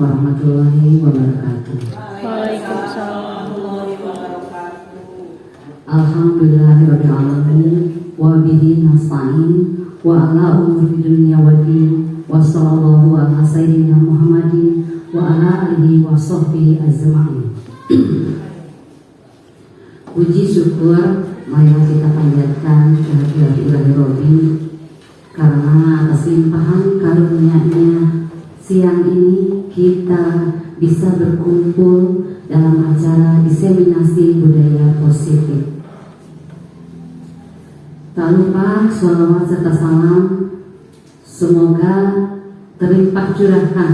warahmatullahi wabarakatuh. Waalaikumsalam warahmatullahi wabarakatuh. Alhamdulillahirabbil alamin wa bihi nasta'in wa ala umuri dunya waddin wa sallallahu ala sayyidina Muhammadin wa ala alihi wa sahbihi ajma'in. Puji syukur marilah kita panjatkan kehadirat Ilahi Robbi karena atas limpahan karunia-Nya siang ini kita bisa berkumpul dalam acara diseminasi budaya positif. Tak lupa sholawat serta salam semoga terlimpah curahkan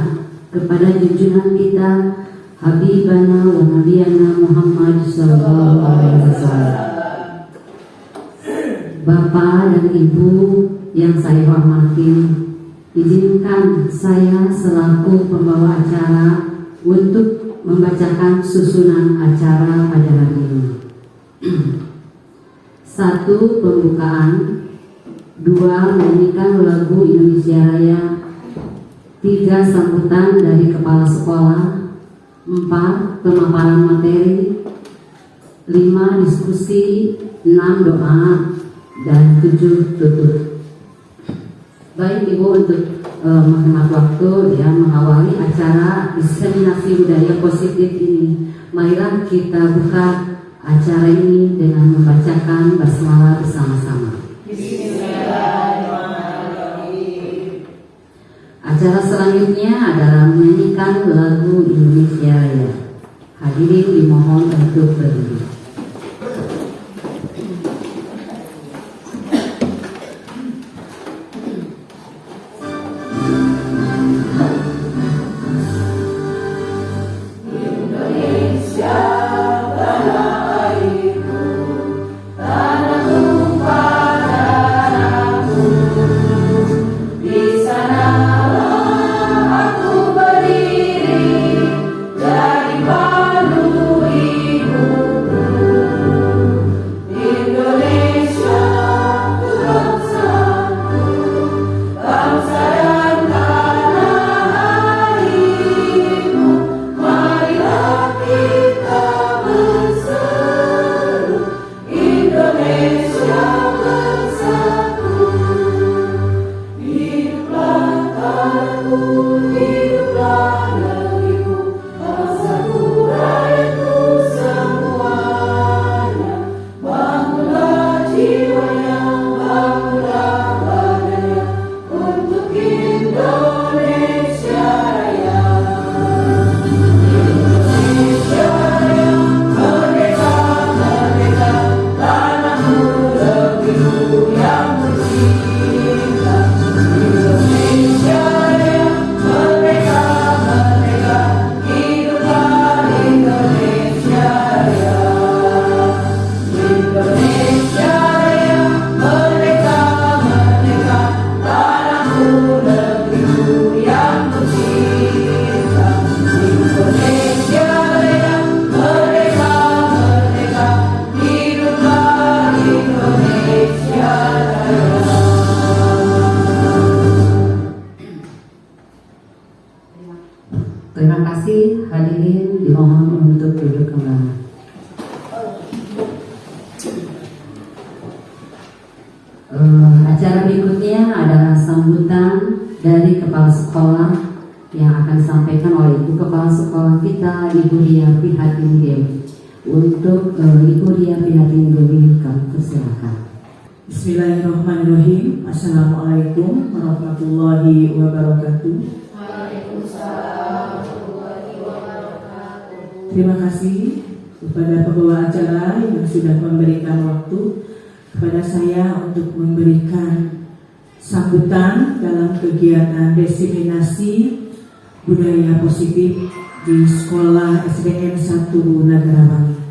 kepada junjungan kita Habibana wa Nabiyana Muhammad sallallahu alaihi wasallam. Bapak dan Ibu yang saya hormati, izinkan saya selaku pembawa acara untuk membacakan susunan acara pada hari ini. 1. Pembukaan. 2. Menyanyikan lagu Indonesia Raya. 3. Sambutan dari kepala sekolah. 4. Pemaparan materi. 5. Diskusi. 6. Doa. Dan 7. Tutup. Baik Ibu, untuk menghemat waktu ya mengawali acara diseminasi budaya positif ini, marilah kita buka acara ini dengan membacakan basmalah bersama-sama. Bismillahirrahmanirrahim. Acara selanjutnya adalah menyanyikan lagu Indonesia Raya. Hadirin dimohon untuk berdiri. Terima kasih, hadirin dimohon untuk duduk kembali. Acara berikutnya adalah sambutan dari kepala sekolah yang akan disampaikan oleh Ibu Kepala Sekolah kita, Ibu Ria Prihatin Dewi. Untuk Ibu Ria Prihatin Dewi, kami persilakan. Bismillahirrahmanirrahim. Assalamualaikum warahmatullahi wabarakatuh. Terima kasih kepada pembawa acara yang sudah memberikan waktu kepada saya untuk memberikan sambutan dalam kegiatan diseminasi budaya positif di Sekolah SDN 1 Nagarawangi.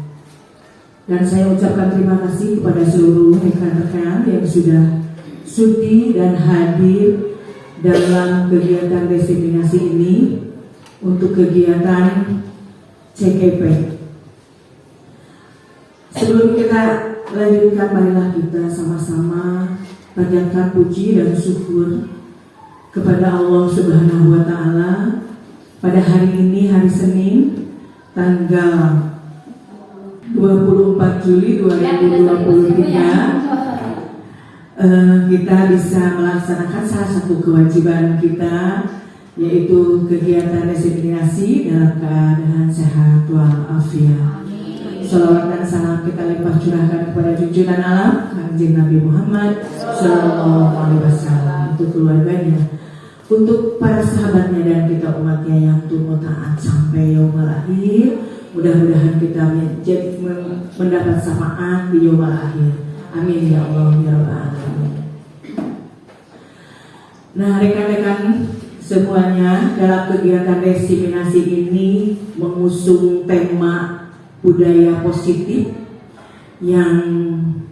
Dan saya ucapkan terima kasih kepada seluruh rekan-rekan yang sudah sudi dan hadir dalam kegiatan diseminasi ini untuk kegiatan CKP. Sebelum kita lanjutkan, marilah kita sama-sama panjatkan puji dan syukur kepada Allah Subhanahu wa Ta'ala pada hari ini, hari Senin, tanggal 24 Juli 2023, kita bisa melaksanakan salah satu kewajiban kita, yaitu kegiatan resimilasi dalam keadaan sehat walafiat. Salawat dan salam kita limpah curahkan kepada junjungan alam Kanjeng Nabi Muhammad Sallallahu Alaihi Wasallam, untuk keluarganya, untuk para sahabatnya dan kita umatnya yang tunggu taat sampai yaumul akhir. Mudah-mudahan kita mendapat syafaat di yaumul akhir. Amin ya Allah ya Rabbal alamin. Nah, rekan-rekan semuanya, dalam kegiatan resimilasi ini mengusung tema budaya positif yang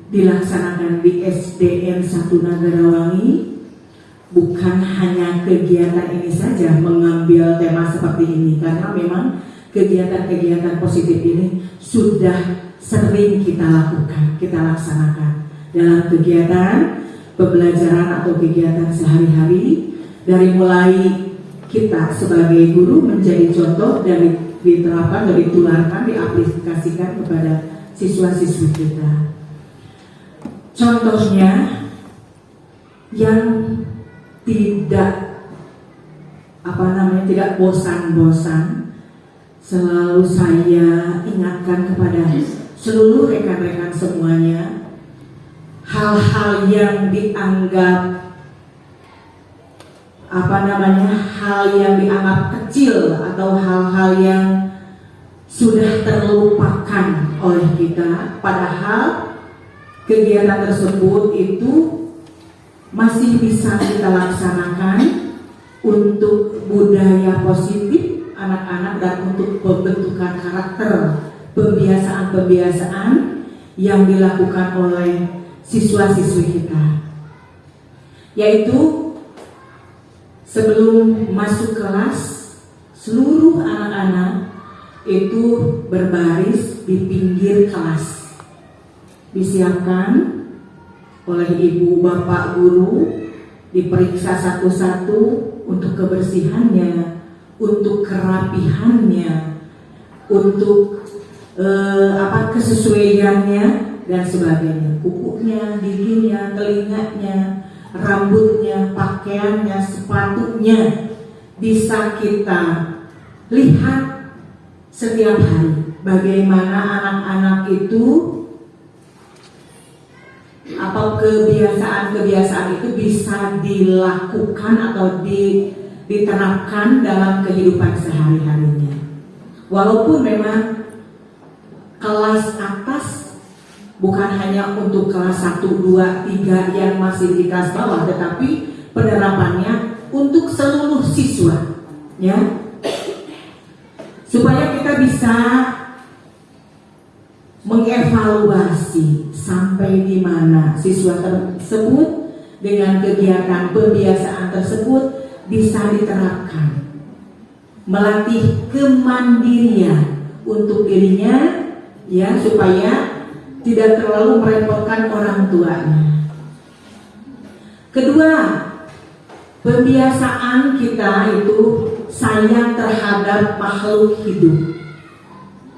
dilaksanakan di SDN 1 Nagarawangi. Bukan hanya kegiatan ini saja mengambil tema seperti ini, karena memang kegiatan-kegiatan positif ini sudah sering kita lakukan, kita laksanakan dalam kegiatan pembelajaran atau kegiatan sehari-hari, dari mulai kita sebagai guru menjadi contoh dan diterapkan dan ditularkan, diaplikasikan kepada siswa-siswi kita. Contohnya yang tidak tidak bosan-bosan, selalu saya ingatkan kepada seluruh rekan-rekan semuanya, hal-hal yang dianggap hal yang dianggap kecil atau hal-hal yang sudah terlupakan oleh kita, padahal kegiatan tersebut itu masih bisa kita laksanakan untuk budaya positif anak-anak dan untuk pembentukan karakter, pembiasaan-pembiasaan yang dilakukan oleh siswa-siswi kita, yaitu sebelum masuk kelas, seluruh anak-anak itu berbaris di pinggir kelas, disiapkan oleh ibu bapak guru, diperiksa satu-satu untuk kebersihannya, untuk kerapihannya, untuk kesesuaiannya dan sebagainya, kukunya, giginya, telinganya, rambutnya, pakaiannya, sepatunya, bisa kita lihat setiap hari bagaimana anak-anak itu kebiasaan-kebiasaan itu bisa dilakukan atau diterapkan dalam kehidupan sehari-harinya. Walaupun memang kelas atas bukan hanya untuk kelas 1, 2, 3 yang masih di kelas bawah, tetapi penerapannya untuk seluruh siswa, ya, supaya kita bisa mengevaluasi sampai di mana siswa tersebut dengan kegiatan pembiasaan tersebut bisa diterapkan, melatih kemandirian untuk dirinya, ya, supaya tidak terlalu merepotkan orang tuanya. Kedua, pembiasaan kita itu sayang terhadap makhluk hidup.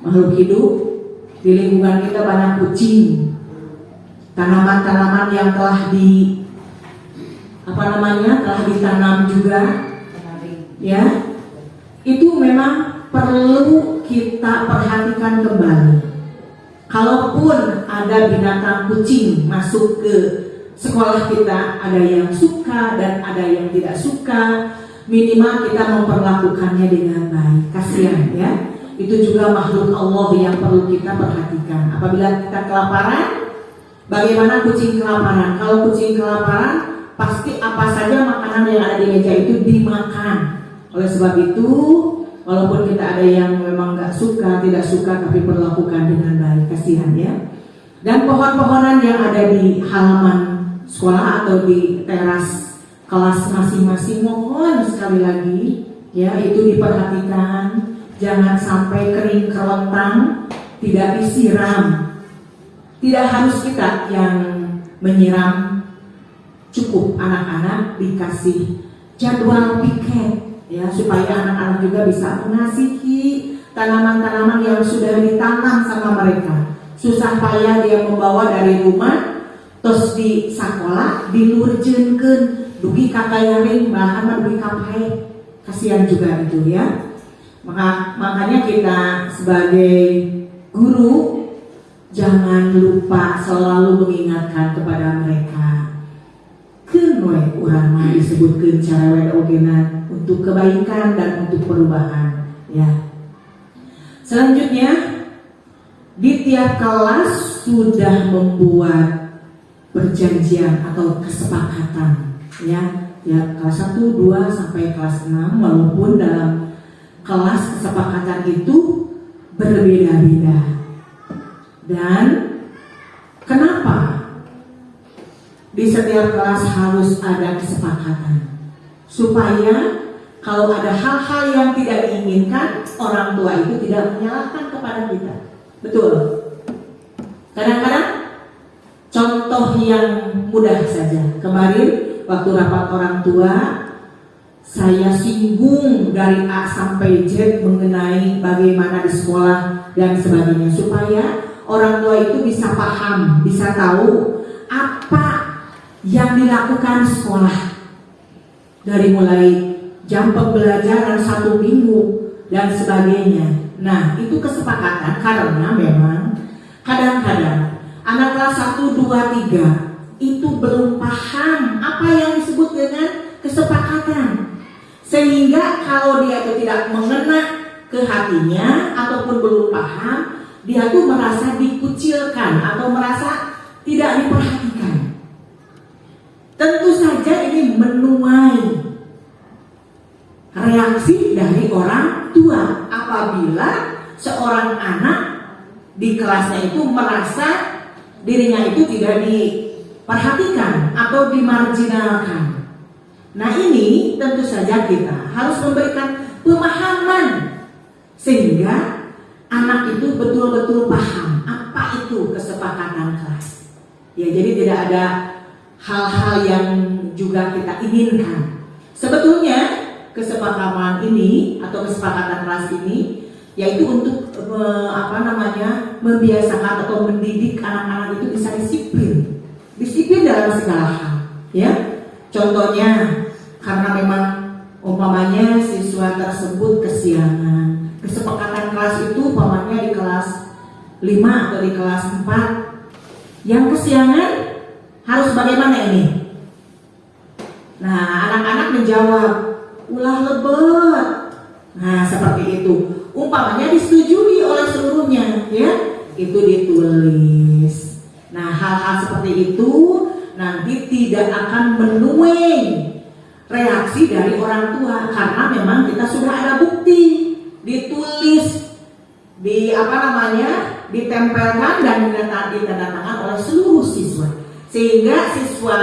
Makhluk hidup di lingkungan kita banyak kucing, tanaman-tanaman yang telah ditanam juga, ya, itu memang perlu kita perhatikan kembali. Kalaupun ada binatang kucing masuk ke sekolah kita, ada yang suka dan ada yang tidak suka, minimal kita memperlakukannya dengan baik. Kasihan, ya. Itu juga makhluk Allah yang perlu kita perhatikan. Apabila kita kelaparan, bagaimana kucing kelaparan? Kalau kucing kelaparan, pasti apa saja makanan yang ada di meja itu dimakan. Oleh sebab itu, walaupun kita ada yang memang tidak suka, tapi perlakukan dengan baik. Kasihan, ya. Dan pohon-pohonan yang ada di halaman sekolah atau di teras kelas masing-masing, mohon sekali lagi, ya, itu diperhatikan. Jangan sampai kering kerontang, tidak disiram. Tidak harus kita yang menyiram, cukup anak-anak dikasih jadwal piket. ya, supaya anak-anak juga bisa mengasihi tanaman-tanaman yang sudah ditanam sama mereka. Susah payah dia membawa dari rumah, terus di sekolah dilurjenkeun dugi kakayaring bahan dugi kapai, kasihan juga itu ya. Makanya kita sebagai guru jangan lupa selalu mengingatkan kepada mereka. Keun we urang mah disebutkeun cara ogenan untuk kebaikan dan untuk perubahan ya. Selanjutnya di tiap kelas sudah membuat perjanjian atau kesepakatan ya kelas 1, 2 sampai kelas 6, walaupun dalam kelas kesepakatan itu berbeda-beda. Dan kenapa di setiap kelas harus ada kesepakatan? Supaya kalau ada hal-hal yang tidak diinginkan, orang tua itu tidak menyalahkan kepada kita. Betul? Kadang-kadang contoh yang mudah saja. Kemarin waktu rapat orang tua, saya singgung dari A sampai Z mengenai bagaimana di sekolah dan sebagainya, supaya orang tua itu bisa paham, bisa tahu apa yang dilakukan sekolah dari mulai jam pembelajaran 1 minggu dan sebagainya. Nah, itu kesepakatan karena memang kadang-kadang anak kelas 1, 2, 3 itu belum paham apa yang disebut dengan kesepakatan. Sehingga kalau dia itu tidak mengena ke hatinya ataupun belum paham, dia tuh merasa dikucilkan atau merasa tidak diperhatikan. Tentu saja ini menuai reaksi dari orang tua apabila seorang anak di kelasnya itu merasa dirinya itu tidak diperhatikan atau dimarginalkan. Nah, ini tentu saja kita harus memberikan pemahaman sehingga anak itu betul-betul paham apa itu kesepakatan kelas. Ya, jadi tidak ada hal-hal yang juga kita inginkan. Sebetulnya kesepakatan ini atau kesepakatan kelas ini yaitu untuk membiasakan atau mendidik anak-anak itu bisa disiplin dalam segala hal. Ya, contohnya karena memang umpamanya siswa tersebut kesiangan, kesepakatan kelas itu umpamanya di kelas 5 atau di kelas 4 yang kesiangan harus bagaimana ini? Nah, anak-anak menjawab ulah lebet. Nah, seperti itu. Umpamanya disetujui oleh seluruhnya, ya, itu ditulis. Nah, hal-hal seperti itu nanti tidak akan menuai reaksi dari orang tua karena memang kita sudah ada bukti, ditulis, ditempelkan dan ditandatangan oleh seluruh siswa, sehingga siswa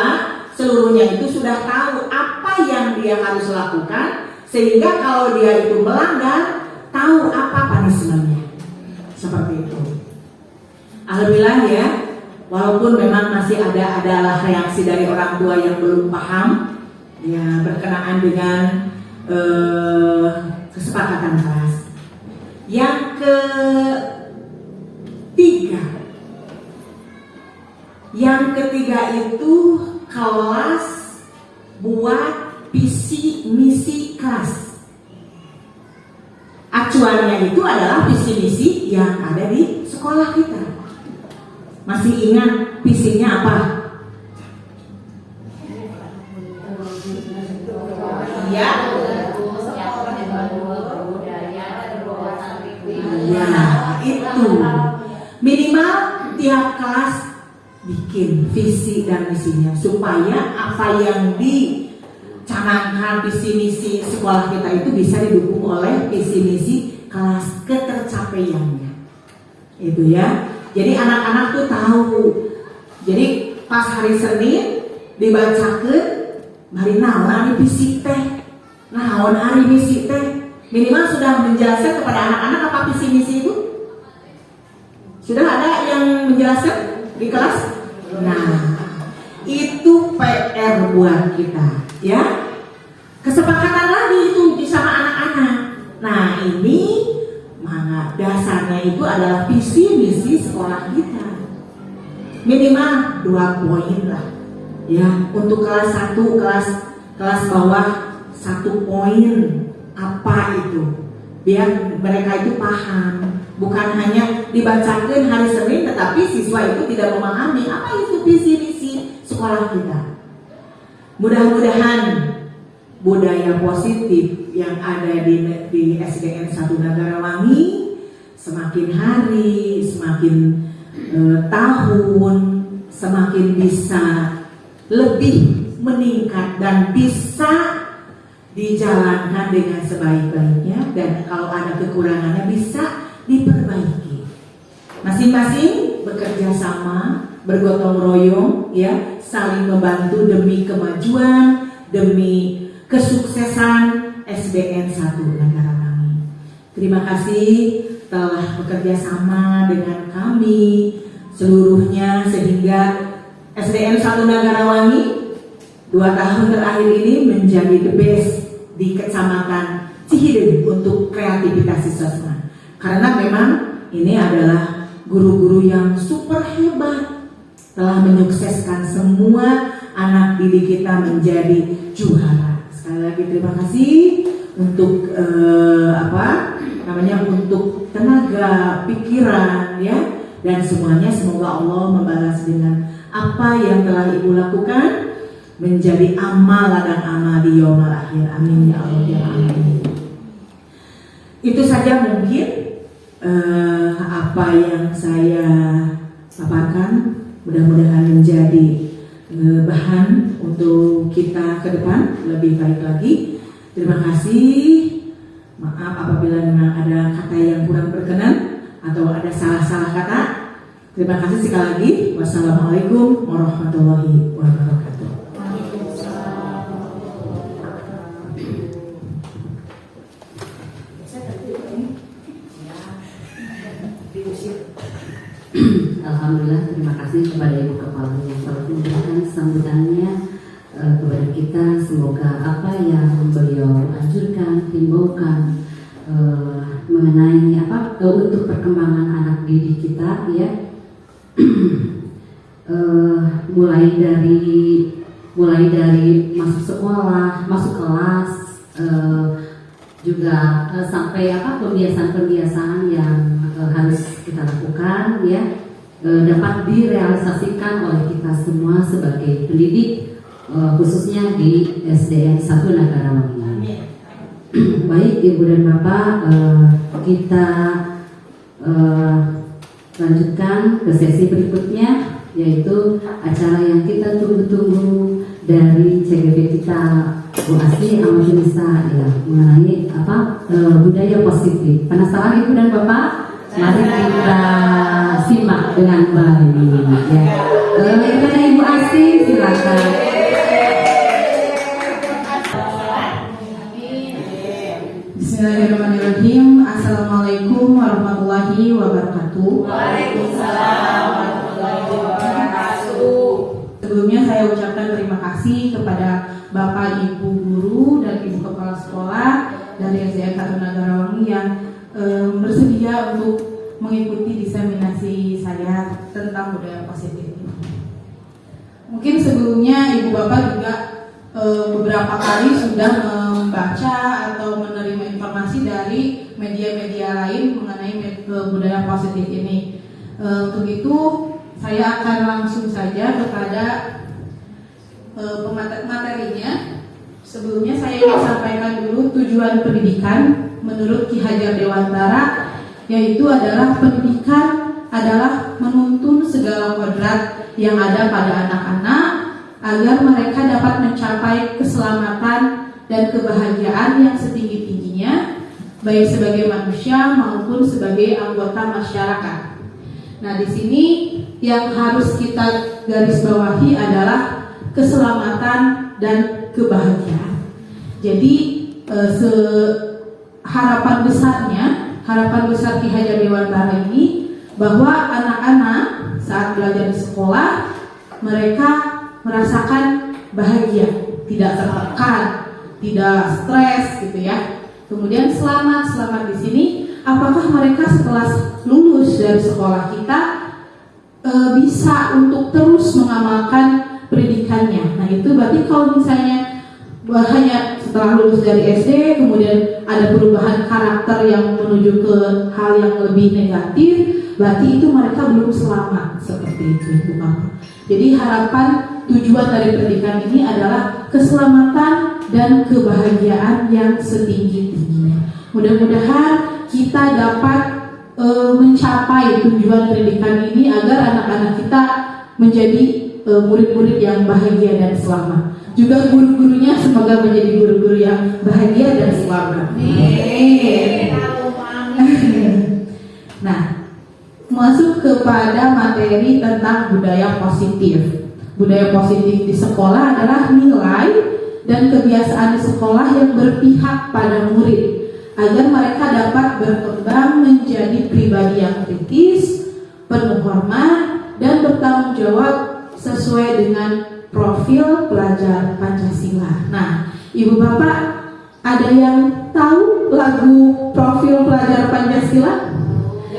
seluruhnya itu sudah tahu apa yang dia harus lakukan, sehingga kalau dia itu melanggar tahu apa punishment-nya. Seperti itu. Alhamdulillah ya, walaupun memang masih adalah reaksi dari orang tua yang belum paham ya berkenaan dengan kesepakatan kelas. Yang ketiga itu kelas buat visi misi kelas. Acuannya itu adalah visi misi yang ada di sekolah kita. Masih ingat visinya apa? Ya, itu minimal tiap kelas bikin visi dan misinya supaya apa yang dicanangkan visi misi sekolah kita itu bisa didukung oleh visi misi kelas ketercapaiannya. Itu ya. Jadi anak-anak tuh tahu. Jadi pas hari Senin dibacakan hari naon ari visi teh. Naon ari misi teh. Minimal sudah menjelaskan kepada anak-anak apa visi misi itu. Sudah ada yang menjelaskan di kelas? Nah, itu PR buat kita, ya. Kesepakatan lagi itu bisa ini mana dasarnya itu adalah visi misi sekolah kita. Minimal 2 poin lah. Ya, untuk kelas 1, kelas bawah 1 poin apa itu? Biar mereka itu paham. Bukan hanya dibacakan hari Senin tetapi siswa itu tidak memahami apa itu visi misi sekolah kita. Mudah-mudahan budaya positif yang ada di SDN 1 Nagarawangi semakin hari, semakin tahun, semakin bisa lebih meningkat dan bisa dijalankan dengan sebaik-baiknya, dan kalau ada kekurangannya bisa diperbaiki. Masing-masing bekerja sama, bergotong royong, ya, saling membantu demi kemajuan, demi kesuksesan SDN 1 Nagarawangi. Terima kasih telah bekerja sama dengan kami seluruhnya sehingga SDN 1 Nagarawangi 2 tahun terakhir ini menjadi the best di Kecamatan Cihideng untuk kreativitas siswa. Karena memang ini adalah guru-guru yang super hebat, telah menyukseskan semua anak didik kita menjadi juara. Sekali lagi terima kasih untuk untuk tenaga, pikiran, ya, dan semuanya. Semoga Allah membalas dengan apa yang telah Ibu lakukan menjadi amal dan amal di yaumul akhir. Amin ya Allah ya amin. Itu saja mungkin apa yang saya paparkan, mudah-mudahan menjadi bahan untuk kita ke depan lebih baik lagi. Terima kasih. Maaf apabila memang ada kata yang kurang berkenan atau ada salah-salah kata. Terima kasih sekali lagi. Wassalamualaikum warahmatullahi wabarakatuh. Alhamdulillah, terima kasih kepada Ibu Kepala yang telah memberikan sambutannya kepada kita. Semoga apa yang beliau anjurkan, himbaukan mengenai untuk perkembangan anak didik kita, ya, mulai dari masuk sekolah, masuk kelas, juga sampai pembiasaan-pembiasaan yang harus kita lakukan, ya, dapat direalisasikan oleh kita semua sebagai pendidik, khususnya di SDN 1 Nagarawangi. Baik Ibu dan Bapak, kita lanjutkan ke sesi berikutnya, yaitu acara yang kita tunggu-tunggu dari CGV kita, Bu Asli Amadunisa, ya, mengenai budaya positif. Penasaran Ibu dan Bapak? Mari kita simak dengan baik, ya. Kepada Ibu Asli, silakan. Bismillahirrahmanirrahim. Assalamualaikum warahmatullahi wabarakatuh. Waalaikumsalam warahmatullahi wabarakatuh. Sebelumnya saya ucapkan terima kasih kepada Bapak Ibu Guru dan Ibu Kepala Sekolah dari SDN 1 Nagarawangi yang bersedia untuk mengikuti diseminasi saya tentang budaya positif ini. Mungkin sebelumnya Ibu Bapak juga beberapa kali sudah membaca atau menerima informasi dari media-media lain mengenai budaya positif ini. Untuk itu saya akan langsung saja kepada materinya. Sebelumnya saya ingin sampaikan dulu tujuan pendidikan menurut Ki Hajar Dewantara, yaitu adalah pendidikan adalah menuntun segala kodrat yang ada pada anak-anak agar mereka dapat mencapai keselamatan dan kebahagiaan yang setinggi-tingginya, baik sebagai manusia maupun sebagai anggota masyarakat. Nah, di sini yang harus kita garis bawahi adalah keselamatan dan kebahagiaan. Jadi harapan besar Ki Hajar Dewantara ini bahwa anak-anak saat belajar di sekolah mereka merasakan bahagia, tidak tertekan, tidak stres gitu ya. Kemudian selamat di sini, apakah mereka setelah lulus dari sekolah kita bisa untuk terus mengamalkan pendidikannya. Nah itu berarti kalau misalnya hanya setelah lulus dari SD kemudian ada perubahan karakter yang menuju ke hal yang lebih negatif, berarti itu mereka belum selamat seperti itu Bapak. Jadi harapan tujuan dari pendidikan ini adalah keselamatan dan kebahagiaan yang setinggi-tingginya. Mudah-mudahan kita dapat mencapai tujuan pendidikan ini agar anak-anak kita menjadi murid-murid yang bahagia dan selamat. Juga guru-gurunya semoga menjadi guru-guru yang bahagia dan selamat. Nah, masuk kepada materi tentang budaya positif. Budaya positif di sekolah adalah nilai dan kebiasaan di sekolah yang berpihak pada murid agar mereka dapat berkembang menjadi pribadi yang kritis, penuh hormat, dan bertanggung jawab sesuai dengan profil pelajar Pancasila. Nah, Ibu Bapak, ada yang tahu lagu profil pelajar Pancasila?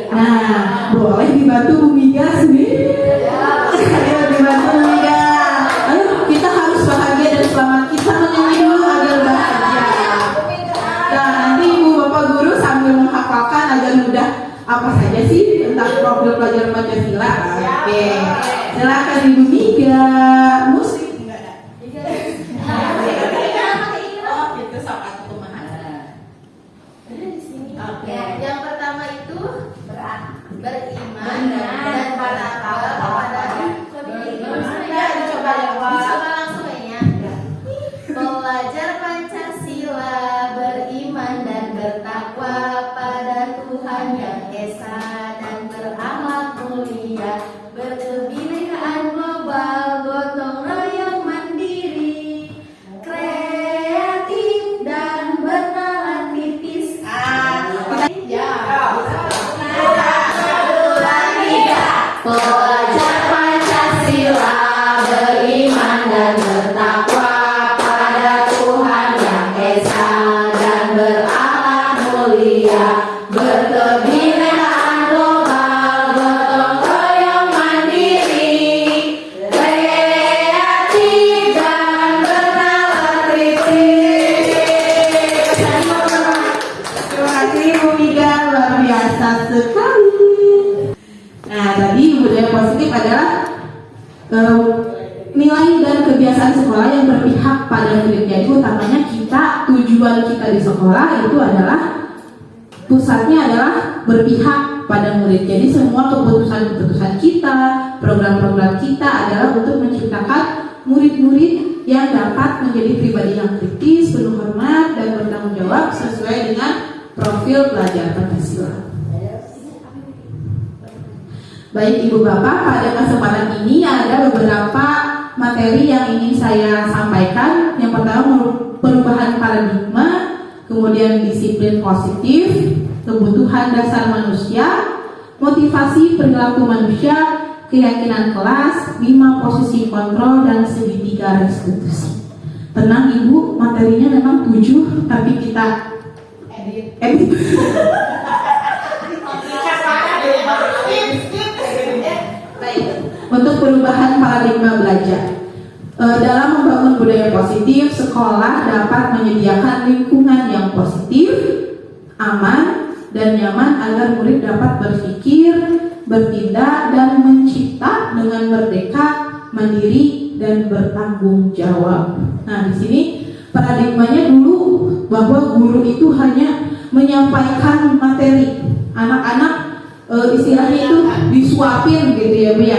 Nah, boleh dibantu Bu Miga sini. Ayo dibantu Bu Miga. Ayo, kita harus bahagia dan selamat. Kita menyanyi dulu agar bahagia. Nah, nanti Ibu Bapak Guru sambil menghafalkan agar mudah apa saja sih tentang profil pelajar Pancasila. Oke, silakan Ibu Miga. Musik enggak ada. Oh, itu soal pemahaman. Oke, yang pertama itu beriman dan bertakwa kepada dicoba langsung ya. Pelajar Pancasila beriman dan bertakwa pada Tuhan Yang Esa dan beramal mulia, berkebinekaan global, gotong royong mandiri, kreatif dan bernalar kritis. Pelajar Pancasila beriman dan bertakwa pada Tuhan Yang Esa dan beramal mulia, berkebinekaan global, gotong royong mandiri, kreatif dan bernalar kritis. Terima kasih Bu Miga, luar biasa sekali. Nah, tadi budaya positif adalah nilai dan kebiasaan sekolah yang berpihak pada murid. Jadi utamanya kita, tujuan kita di sekolah itu adalah pusatnya adalah berpihak pada murid. Jadi semua keputusan-keputusan kita, program-program kita adalah untuk menciptakan murid-murid yang dapat menjadi pribadi yang kritis, penuh hormat, dan bertanggung jawab sesuai dengan profil pelajar Pancasila. Baik Ibu Bapak, pada kesempatan ini ada beberapa materi yang ingin saya sampaikan. Yang pertama perubahan paradigma, kemudian disiplin positif, kebutuhan dasar manusia, motivasi perilaku manusia, keyakinan kelas, 5 posisi kontrol, dan segitiga restitusi. Tenang Ibu, materinya memang 7, tapi kita edit. Untuk perubahan paradigma belajar, dalam membangun budaya positif, sekolah dapat menyediakan lingkungan yang positif, aman, dan nyaman agar murid dapat berpikir, bertindak, dan mencipta dengan merdeka, mandiri, dan bertanggung jawab. Nah, di sini paradigmanya dulu bahwa guru itu hanya menyampaikan materi, anak-anak istilahnya itu disuapin gitu ya Bu ya,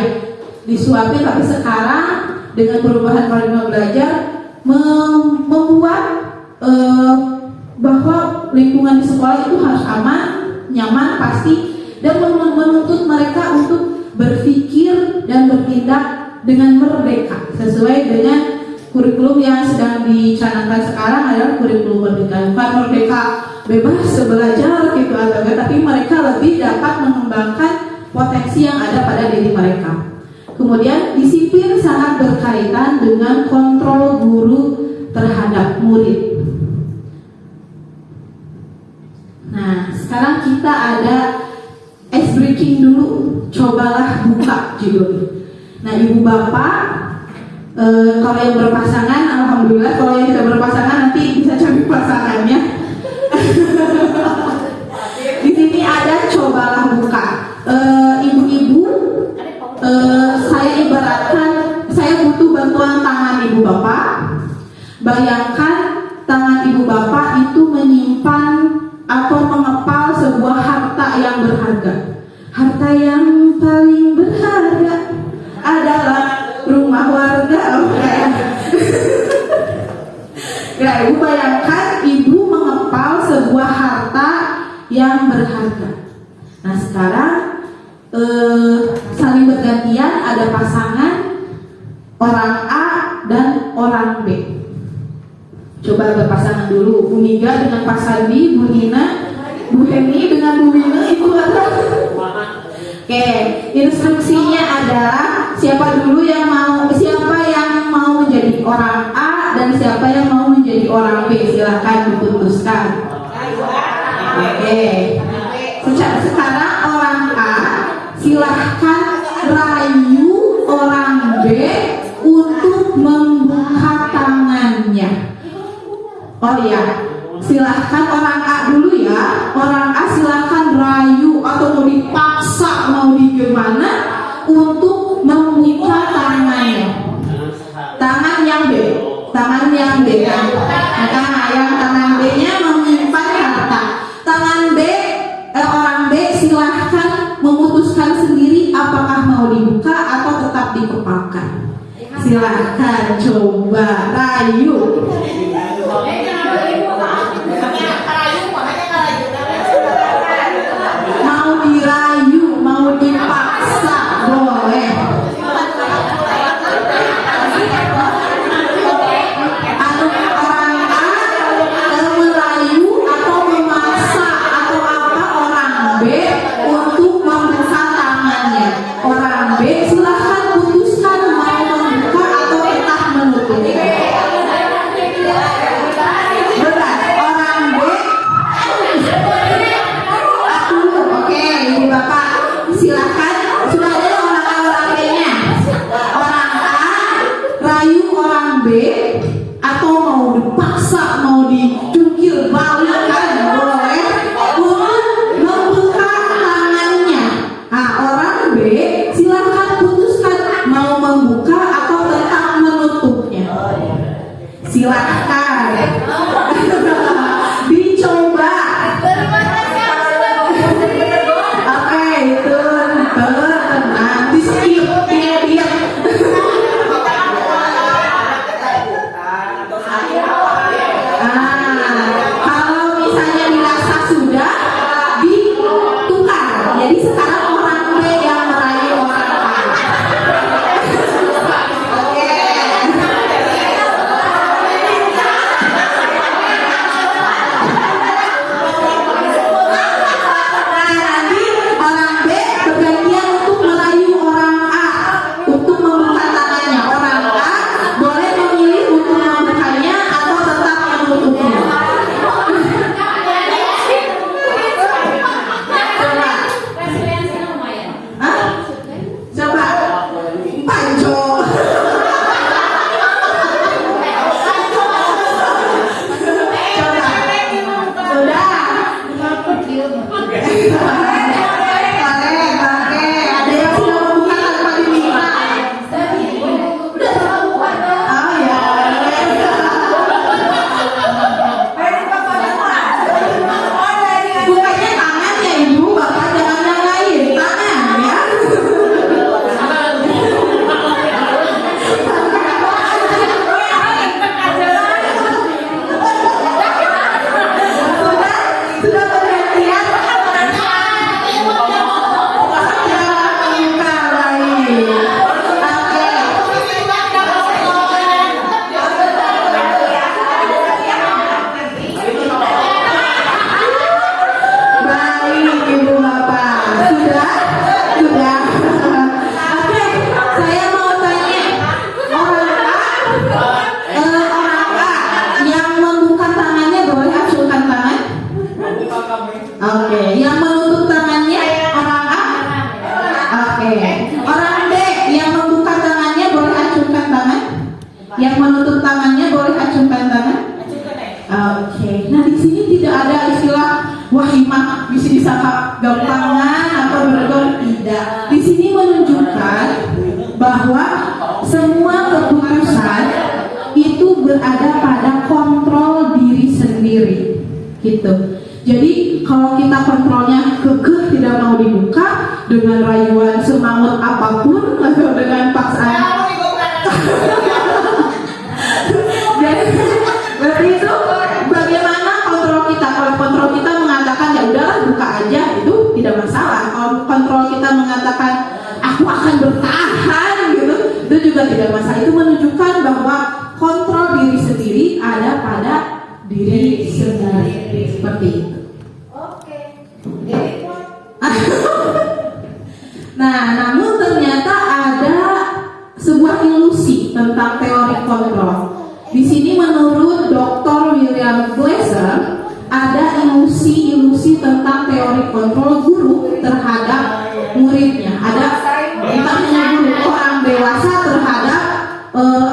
disuapin. Tapi sekarang dengan perubahan paradigma belajar membuat bahwa lingkungan di sekolah itu harus aman, nyaman pasti, dan menuntut mereka untuk berpikir dan bertindak dengan merdeka sesuai dengan kurikulum yang sedang dicanangkan sekarang adalah kurikulum merdeka. Bukan merdeka bebas belajar gitu atau enggak, tapi mereka lebih dapat mengembangkan potensi yang ada pada diri mereka. Kemudian disiplin sangat berkaitan dengan kontrol guru terhadap murid. sekarang kita ada ice breaking dulu. Cobalah buka judulnya. Nah, ibu bapak, kalau yang berpasangan, alhamdulillah. Kalau yang tidak berpasangan nanti bisa cari pasangannya. Di sini ada cobalah buka. Ibu-ibu, saya ibaratkan saya butuh bantuan tangan ibu bapak. Bayangkan tangan ibu bapak itu menyimpan atau mengepal sebuah harta yang berharga. Harta yang paling berharga adalah rumah warga. Ya, ibu bayangkan ibu mengepal sebuah harta yang berharga. Nah, sekarang saling bergantian, ada pasangan orang A dan orang B. Coba berpasangan dulu, Bu Niga dengan Pak Sandi, Bu Nina, Bu Heni dengan Bu Wina, itu ada. Oke, instruksinya adalah siapa yang mau menjadi orang A dan siapa yang mau menjadi orang B, silahkan diputuskan. Oke, sekarang orang A silahkan rayu orang B untuk membuka tangannya. Oh iya, silahkan orang A dulu ya. Orang A silahkan rayu atau mau dipaksa, mau di gimana untuk membuka tangannya. Tangan yang B kan. Nah, yang tangan B-nya menyimpan harta. Tangan B, orang B silahkan memutuskan sendiri apakah mau dibuka atau tetap dikepalkan. Silahkan coba rayu. Mau dirayu, mau dipaksa, boleh. Orang A merayu atau memaksa atau apa orang B untuk membuka tangannya. Orang B silahkan putuskan mau membuka atau tetap menutup. Benar, orang B. Oke, ibu bapak silahkan. Sudah ada orang A, orang B-nya. Orang A rayu orang B atau mau dipaksa, mau dijungkir balikan, boleh untuk membuka tangannya. Nah, orang B silahkan putuskan mau membuka atau tetap menutupnya. Silahkan dicoba. Oke, itu tenang, di skip dia. Kalau misalnya dirasa sudah ditukar, jadi sekarang orang B yang merayu orang A. Oke. Orang B yang membuka tangannya boleh acungkan tangan. Yang menutup tangannya boleh acungkan tangan. Oke. Nah di sini tidak ada istilah wahimah bisa disangka gampangan atau bergol, tidak. Di sini menunjukkan bahwa semua keputusan itu berada pada kontrol diri sendiri, gitu. Jadi kalau kita kontrolnya kekeh tidak mau dibuka dengan rayuan semangat apapun atau dengan paksaan, jadi berarti itu bagaimana kontrol kita? Kalau kontrol kita mengatakan ya udahlah buka aja, itu tidak masalah. Kalau kontrol kita mengatakan aku akan bertahan gitu, itu juga tidak masalah. Itu menunjukkan bahwa kontrol diri sendiri ada pada diri sendiri, seperti itu. Nah, namun ternyata ada sebuah ilusi tentang teori kontrol. Di sini menurut Dr. William Glasser ada ilusi-ilusi tentang teori kontrol guru terhadap muridnya. Ada entah guru orang dewasa terhadap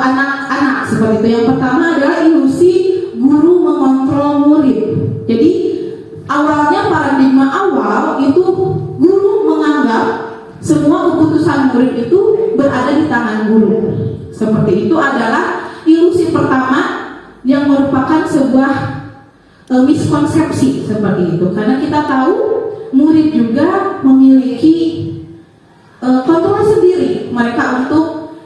anak-anak seperti itu. Yang pertama adalah ilusi guru mengontrol murid. Jadi awalnya paradigma awal itu guru menganggap semua keputusan murid itu berada di tangan guru. Seperti itu adalah ilusi pertama yang merupakan sebuah miskonsepsi seperti itu. Karena kita tahu murid juga memiliki kontrol sendiri mereka untuk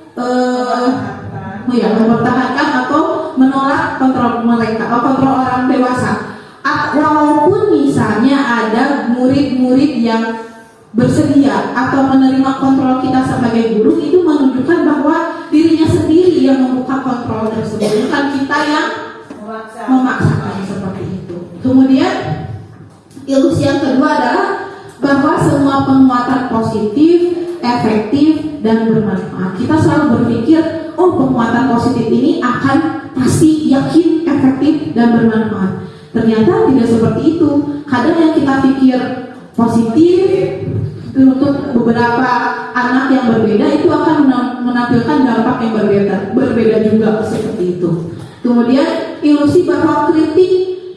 mempertahankan atau menolak kontrol mereka, kontrol orang dewasa. Walaupun misalnya ada murid-murid yang bersedia atau menerima kontrol kita sebagai guru, itu menunjukkan bahwa dirinya sendiri yang membuka kontrol tersebut, bukan kita yang memaksakan seperti itu. Kemudian ilusi yang kedua adalah bahwa semua penguatan positif, efektif, dan bermanfaat. Kita selalu berpikir, oh penguatan positif ini akan pasti yakin efektif dan bermanfaat. Ternyata tidak seperti itu. Kadang yang kita pikir positif untuk beberapa anak yang berbeda itu akan menampilkan dampak yang berbeda juga seperti itu. Kemudian ilusi bahwa kritik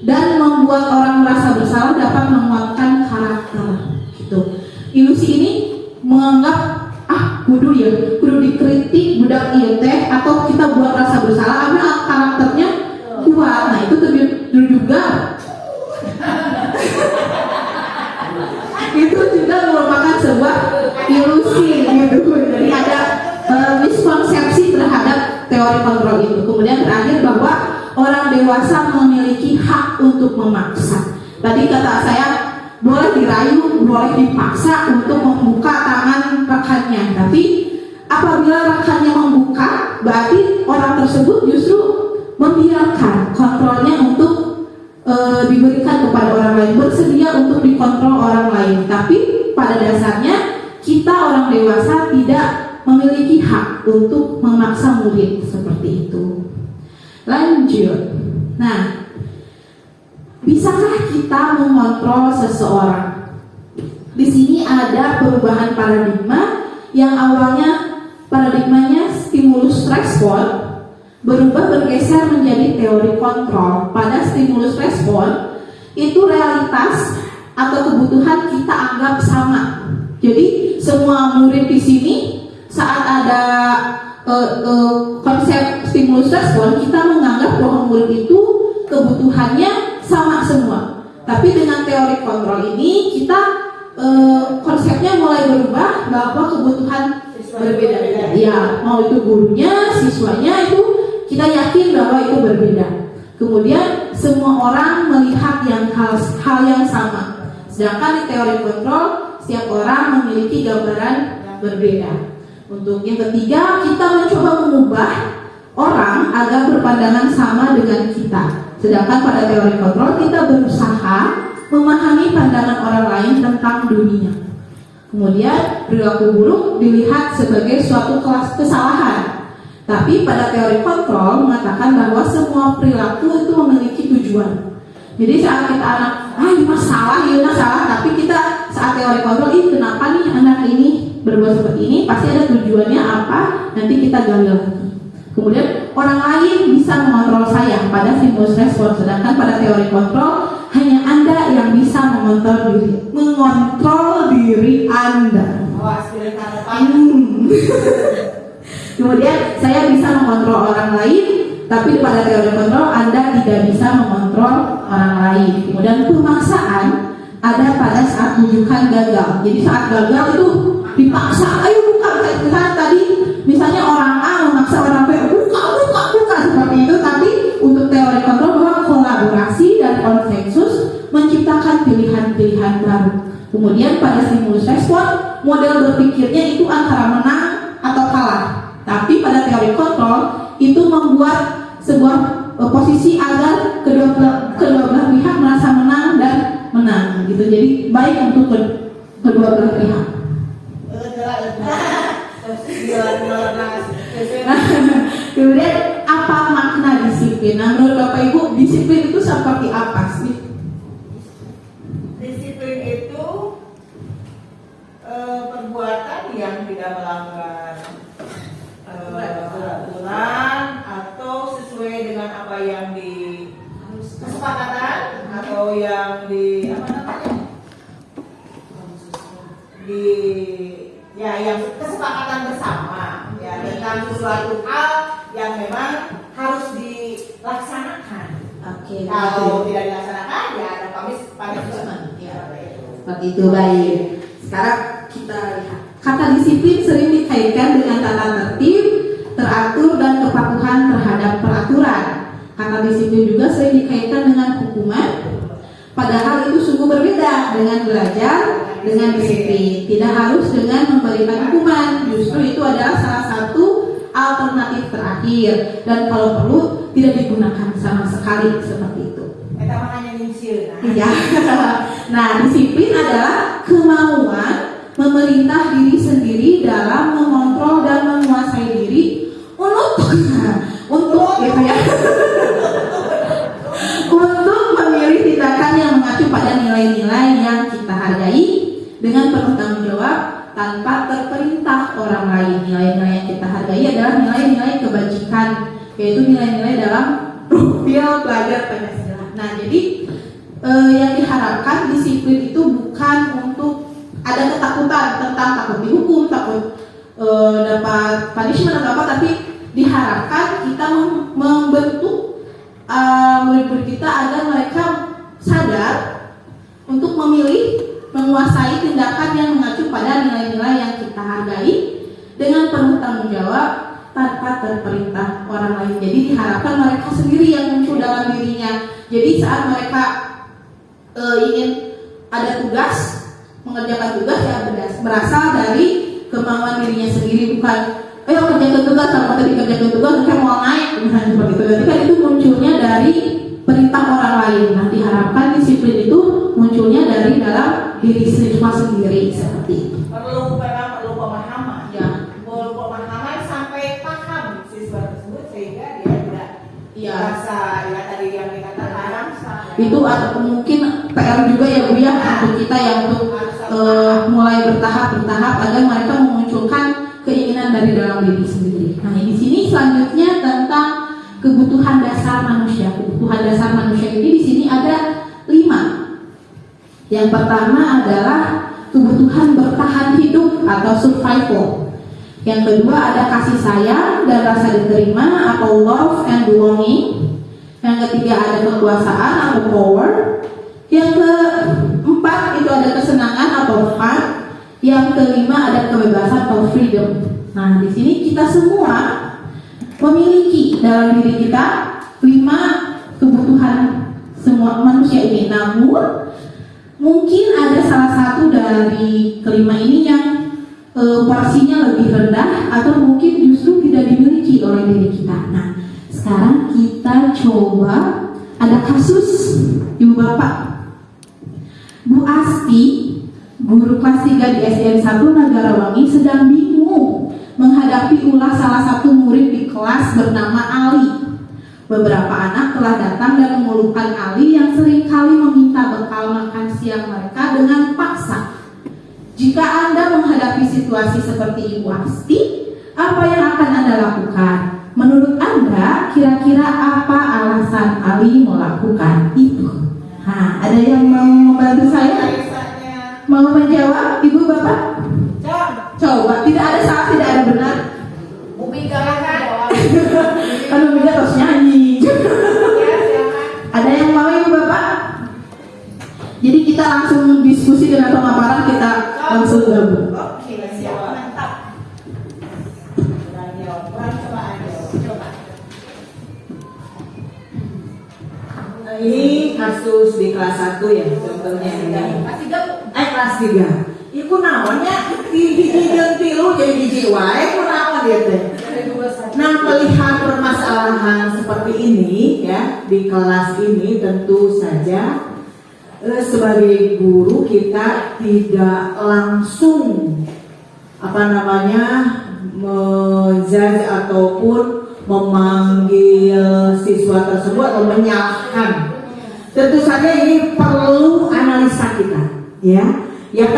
dan membuat orang merasa bersalah dapat menguatkan karakter, gitu. Ilusi ini menganggap kudu dikritik budak ieu teh atau kita buat rasa bersalah karena karakternya kuat. Nah itu juga itu juga merupakan sebuah ilusi gitu. Jadi ada miskonsepsi terhadap teori kontrol itu. Kemudian terakhir bahwa orang dewasa memiliki hak untuk memaksa. Tadi kata saya boleh dirayu, boleh dipaksa untuk membuka tangan rekannya. Tapi apabila rekannya membuka, berarti orang tersebut justru membiarkan kontrolnya untuk diberikan kepada orang lain, bersedia untuk dikontrol orang lain. Tapi pada dasarnya kita orang dewasa tidak memiliki hak untuk memaksa murid seperti itu. Lanjut. Nah, bisakah kita mengontrol seseorang? Di sini ada perubahan paradigma yang awalnya paradigmanya stimulus respon bergeser menjadi teori kontrol. Pada stimulus respon itu realitas atau kebutuhan kita anggap sama. Jadi semua murid di sini saat ada konsep stimulus respon, kita menganggap bahwa murid itu kebutuhannya sama semua. Tapi dengan teori kontrol ini kita konsepnya mulai berubah bahwa kebutuhan berbeda-beda. Ya, mau itu gurunya, siswanya itu kita yakin bahwa itu berbeda. Kemudian semua orang melihat hal yang sama. Sedangkan di teori kontrol setiap orang memiliki gambaran berbeda. Untuk yang ketiga, kita mencoba mengubah orang agar berpandangan sama dengan kita. Sedangkan pada teori kontrol kita berusaha memahami pandangan orang lain tentang dunia. Kemudian perilaku buruk dilihat sebagai suatu kesalahan. Tapi pada teori kontrol mengatakan bahwa semua perilaku itu memiliki tujuan. Jadi saat kita ini masalah, tapi kita saat teori kontrol, kenapa nih anak ini berbuat seperti ini pasti ada tujuannya apa, nanti kita gali lagi. Kemudian orang lain bisa mengontrol saya pada stimulus respon, sedangkan pada teori kontrol hanya Anda yang bisa mengontrol diri Anda. Kemudian saya bisa mengontrol orang lain, tapi pada teori kontrol Anda tidak bisa mengontrol orang lain. Kemudian pemaksaan ada pada saat rujukan gagal. Jadi saat gagal itu dipaksa, ayo buka. Misalnya tadi, misalnya orang A memaksa orang B, buka seperti itu. Tapi untuk teori kontrol bahwa kolaborasi dan konsensus menciptakan pilihan-pilihan baru. Kemudian pada stimulus respon, model berpikirnya itu antara menang atau kalah. Tapi pada teori kontrol itu membuat sebuah posisi agar kedua belah pihak merasa menang dan menang gitu. Jadi baik untuk kedua belah pihak. Kemudian apa makna disiplin? Nah, menurut Bapak Ibu, disiplin itu seperti apa sih? Disiplin itu perbuatan yang tidak melanggar aturan atau sesuai dengan apa yang di kesepakatan atau yang di yang kesepakatan bersama ya tentang sesuatu hal yang memang harus dilaksanakan. Oke. Kalau tidak dilaksanakan ya ada punishment. Ya, seperti itu. Baik. Sekarang kita lihat kata disiplin sering dikaitkan dengan tata tertib, teratur dan kepatuhan terhadap peraturan. Kata disiplin juga sering dikaitkan dengan hukuman. Padahal itu sungguh berbeda dengan belajar, dengan disiplin. Tidak harus dengan memberikan hukuman. Justru itu adalah salah satu alternatif terakhir. Dan kalau perlu tidak digunakan sama sekali seperti itu. Kita hanya nyicil. Iya. Nah, disiplin adalah kemauan memerintah diri sendiri dalam mengontrol dan menguasai diri untuk gitu ya. Untuk memilih tindakan yang mengacu pada nilai-nilai yang kita hargai dengan penuh tanggung jawab tanpa terperintah orang lain. Nilai-nilai yang kita hargai adalah nilai-nilai kebajikan, yaitu nilai-nilai dalam profil pelajar Pancasila. Nah, jadi yang diharapkan disiplin itu bukan untuk ada ketakutan tentang takut dihukum, takut dapat punishment atau apa, tapi diharapkan kita membentuk murid-murid kita agar mereka sadar untuk memilih, menguasai tindakan yang mengacu pada nilai-nilai yang kita hargai dengan penuh tanggung jawab tanpa terperintah orang lain. Jadi diharapkan mereka sendiri yang muncul dalam dirinya. Jadi saat mereka ingin ada tugas, mengerjakan tugas yang berasal dari kemauan dirinya sendiri, bukan ayo kerjakan tugas, kalau tadi kerjakan tugas kayak mau naik misalnya seperti itu. Jadi kan itu munculnya dari perintah orang lain. Nah, diharapkan disiplin itu munculnya dari dalam diri siswa sendiri seperti itu. Perlu pemahaman. Ya. Perlu pemahaman sampai paham siswa tersebut sehingga dia tidak merasa ya tadi yang dikatakan itu ada mungkin PR juga ya Bu ya untuk kita yang untuk mulai bertahap agar mereka memunculkan keinginan dari dalam diri sendiri. Nah, di sini selanjutnya tentang kebutuhan dasar manusia. Kebutuhan dasar manusia ini di sini ada 5. Yang pertama adalah kebutuhan bertahan hidup atau survival. Yang kedua ada kasih sayang dan rasa diterima atau love and belonging. Yang ketiga ada kekuasaan atau power. Yang keempat itu ada kesenangan atau fun. Yang kelima ada kebebasan atau freedom. Nah, di sini kita semua memiliki dalam diri kita 5 kebutuhan semua manusia ini. Namun mungkin ada salah satu dari kelima ini yang porsinya lebih rendah atau mungkin justru tidak dimiliki oleh diri kita. Nah, sekarang kita coba ada kasus Ibu Bapak Bu Asti, guru kelas 3 di SDN 1 Negarawangi sedang bingung menghadapi ulah salah satu murid di kelas bernama Ali. Beberapa anak telah datang dan mengeluhkan Ali yang seringkali meminta bekal makan siang mereka dengan paksa. Jika Anda menghadapi situasi seperti Ibu Asti, apa yang akan Anda lakukan? Menurut Anda, kira-kira apa alasan Ali melakukan itu? Nah, ada yang mau membantu saya? Mau menjawab, Ibu Bapak? Coba, tidak ada salah, tidak ada benar. Umi galakan. Kan Umi terus nyanyi. Ada yang mau Ibu Bapak? Jadi kita langsung diskusi dengan pemaparan, kita langsung gabung. Oke, siap, mantap. Coba. Ini kasus di kelas 1 ya, contohnya ini. Masih gabung. Kelas 3. Iku naonnya di tilu jadi biji wae ku naon dia teh. Nah, melihat permasalahan seperti ini ya di kelas ini tentu saja sebagai guru kita tidak langsung menjudge ataupun memanggil siswa tersebut atau menyalahkan. Tentu saja ini perlu analisa kita, ya. Yang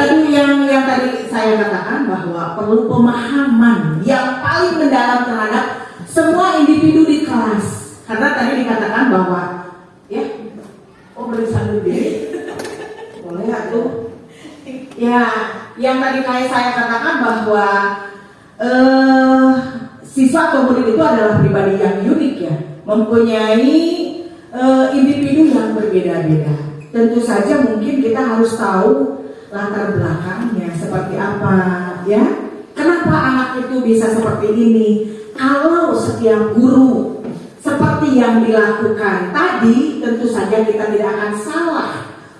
tadi saya katakan bahwa perlu pemahaman yang paling mendalam terhadap semua individu di kelas. Karena tadi dikatakan bahwa ya, periksa dulu deh. Boleh atuh. Ya, yang tadi saya katakan bahwa siswa atau murid itu adalah pribadi yang unik ya, mempunyai individu yang berbeda-beda. Tentu saja mungkin kita harus tahu latar belakangnya seperti apa ya. Kenapa anak itu bisa seperti ini? Kalau setiap guru seperti yang dilakukan tadi, tentu saja kita tidak akan salah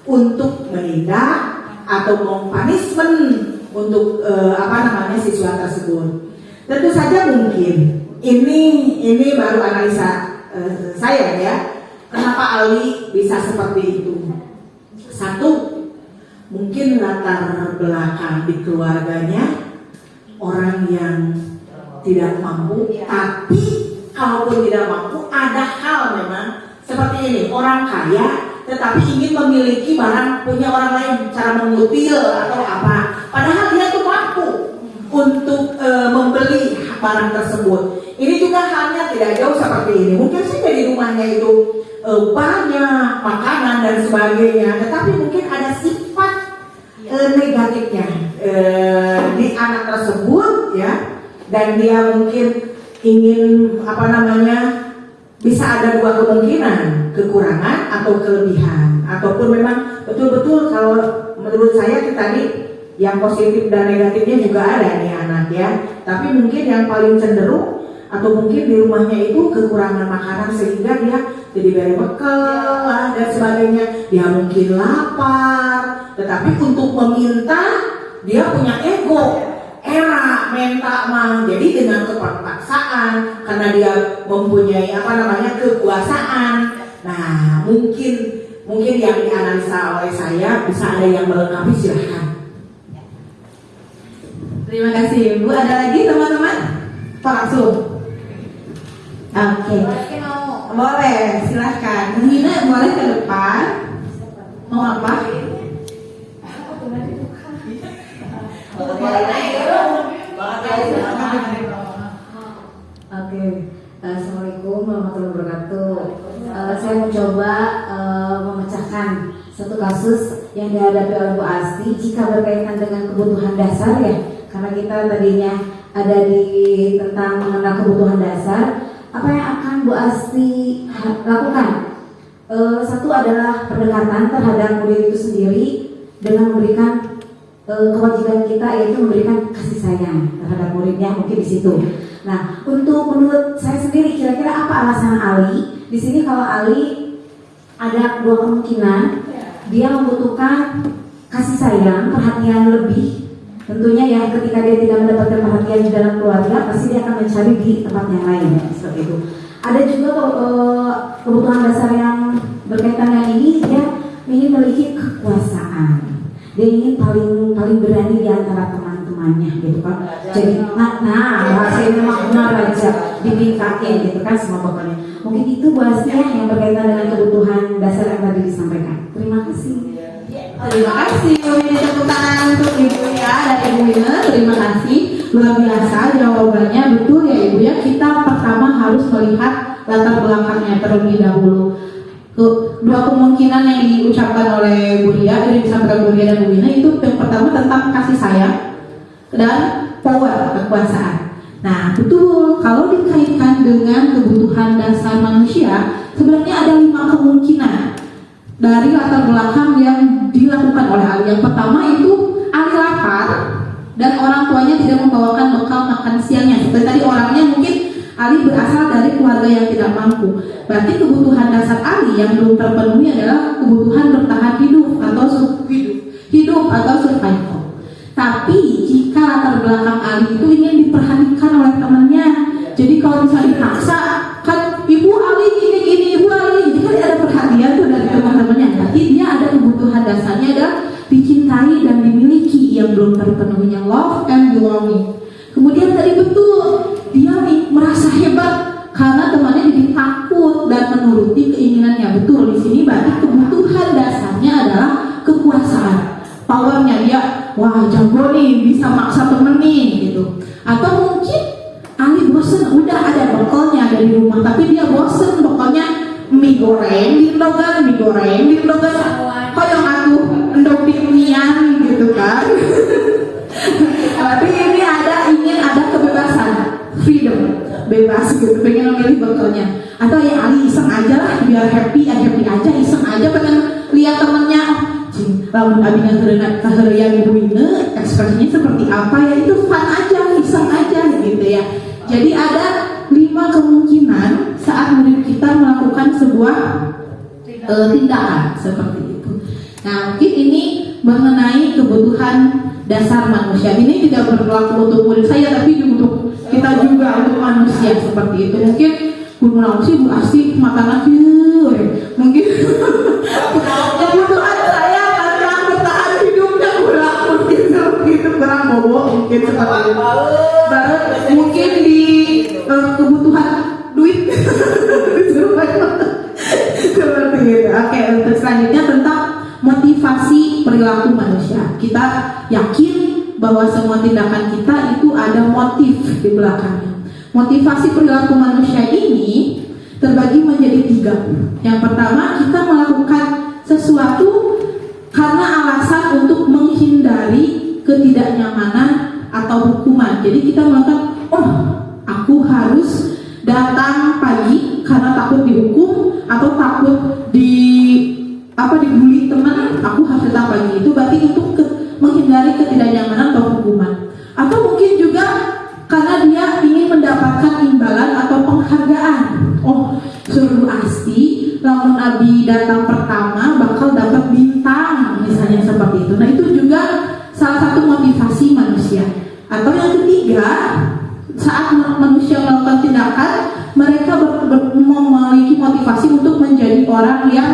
untuk menindak atau punishment untuk siswa tersebut. Tentu saja mungkin ini baru analisa saya ya. Kenapa Ali bisa seperti itu? Satu, mungkin latar belakang di keluarganya orang yang tidak mampu, tapi kalaupun tidak mampu ada hal memang seperti ini, orang kaya tetapi ingin memiliki barang punya orang lain, cara mengutil atau apa, padahal dia tuh mampu untuk membeli barang tersebut. Ini juga halnya tidak jauh seperti ini. Mungkin saja di rumahnya itu banyak makanan dan sebagainya, tetapi mungkin ada sifat negatifnya di anak tersebut ya, dan dia mungkin ingin bisa ada dua kemungkinan, kekurangan atau kelebihan, ataupun memang betul-betul kalau menurut saya tadi yang positif dan negatifnya juga ada nih anak ya, tapi mungkin yang paling cenderung atau mungkin di rumahnya itu kekurangan makanan sehingga dia jadi beri bekal dan sebagainya, dia mungkin lapar, tetapi untuk meminta dia punya ego, jadi dengan keterpaksaan karena dia mempunyai kekuasaan. Nah, mungkin yang dianalisa oleh saya bisa ada yang melengkapi, silahkan. Terima kasih Bu. Ada lagi teman-teman? Pak langsung. Oke. Boleh, silahkan. Nina boleh ke depan. Mau apa? Oke, Assalamualaikum warahmatullahi wabarakatuh. Saya mencoba memecahkan satu kasus yang dihadapi oleh Bu Asti jika berkaitan dengan kebutuhan dasar ya. Karena kita tadinya ada di tentang mengenal kebutuhan dasar, apa yang akan Bu Asti lakukan? Satu adalah pendekatan terhadap murid itu sendiri dengan memberikan kewajiban kita, yaitu memberikan kasih sayang terhadap muridnya, mungkin di situ. Nah, untuk menurut saya sendiri kira-kira apa alasan Ali? Di sini kalau Ali ada dua kemungkinan, dia membutuhkan kasih sayang, perhatian lebih. Tentunya ya, ketika dia tidak mendapatkan perhatian di dalam keluarga, pasti dia akan mencari di tempat yang lain ya, seperti itu. Ada juga kebutuhan dasar yang berkaitan dengan ini, dia ingin memiliki kekuasaan. Dia ingin paling berani di antara teman-temannya gitu kan. Jadi bahasa ini memang benar aja dimintain gitu kan semua pokoknya. Mungkin itu bahasanya yang berkaitan dengan kebutuhan dasar yang tadi disampaikan. Terima kasih. Terima kasih, ini tepuk tangan untuk Ibu ya, dan Ibu Wina, terima kasih. Luar biasa jawabannya, betul ya Ibu ya, kita pertama harus melihat latar belakangnya terlebih dahulu. Dua kemungkinan yang diucapkan oleh Bu Ria, yang disampaikan Bu Ria dan Bu Wina itu yang pertama tentang kasih sayang dan power, kekuasaan. Nah betul, kalau dikaitkan dengan kebutuhan dasar manusia, sebenarnya ada 5 kemungkinan dari latar belakang yang dilakukan oleh Ali. Yang pertama itu Ali lapar dan orang tuanya tidak membawakan bekal makan siangnya. Seperti tadi orangnya mungkin Ali berasal dari keluarga yang tidak mampu. Berarti kebutuhan dasar Ali yang belum terpenuhi adalah kebutuhan bertahan hidup atau survival. Tapi jika latar belakang Ali itu ingin diperhatikan oleh temannya, jadi kalau misalnya dipaksa, kan ibu Ali gini, ibu Ali, jadi kan ada perhatian tuh dari teman-temannya. Berarti dia ada kebutuhan dasarnya adalah dicintai dan dimiliki yang belum terpenuhinya, love and belonging. Kemudian tadi betul, dia merasa hebat karena temannya jadi takut dan menuruti keinginannya. Betul, di sini berarti kebutuhan dasarnya adalah kekuasaan. Powernya dia, wah jago nih, bisa maksa temen nih gitu. Atau mungkin Ali bosen, udah ada bekalnya dari rumah, tapi dia bosen bekalnya mie goreng di logan, kok yang aku endok di mian gitu kan. Tapi ini ingin ada kebebasan, freedom, bebas gitu, pengen memilih bekalnya. Atau ya Ali iseng aja lah, biar happy aja, iseng aja pengen lihat temennya, lamun abinya kehereyan Ibu Wina, ekspresinya seperti apa ya, itu fun aja, iseng aja gitu ya. Jadi ada 5 kemungkinan saat murid kita melakukan sebuah tindakan seperti itu. Nah mungkin ini mengenai kebutuhan dasar manusia. Ini tidak berlaku untuk murid saya, tapi untuk kita juga, untuk manusia seperti itu. Mungkin gunung sih Bu Asti makanan mungkin kebutuhan saya tentang bertahan hidupnya berlaku gitu, kurang bobo mungkin seperti itu. Baru mungkin di kebutuhan duit seperti itu. Oke, untuk selanjutnya tentang motivasi perilaku manusia. Kita yakin bahwa semua tindakan kita itu ada motif di belakangnya. Motivasi perilaku manusia ini terbagi menjadi 3. Yang pertama, kita melakukan sesuatu karena alasan untuk menghindari ketidaknyamanan atau hukuman. Jadi kita melakukan, aku harus datang pagi karena takut dihukum atau takut dibully teman, aku harus datang pagi. Itu berarti untuk menghindari ketidaknyamanan atau hukuman. Atau mungkin juga karena dia ingin mendapatkan imbalan atau penghargaan. Suruh Asti, lamun Abi datang pertama bakal dapat bintang, misalnya seperti itu. Nah itu juga salah satu motivasi manusia. Atau yang ketiga, saat manusia melakukan tindakan, mereka memiliki motivasi untuk menjadi orang yang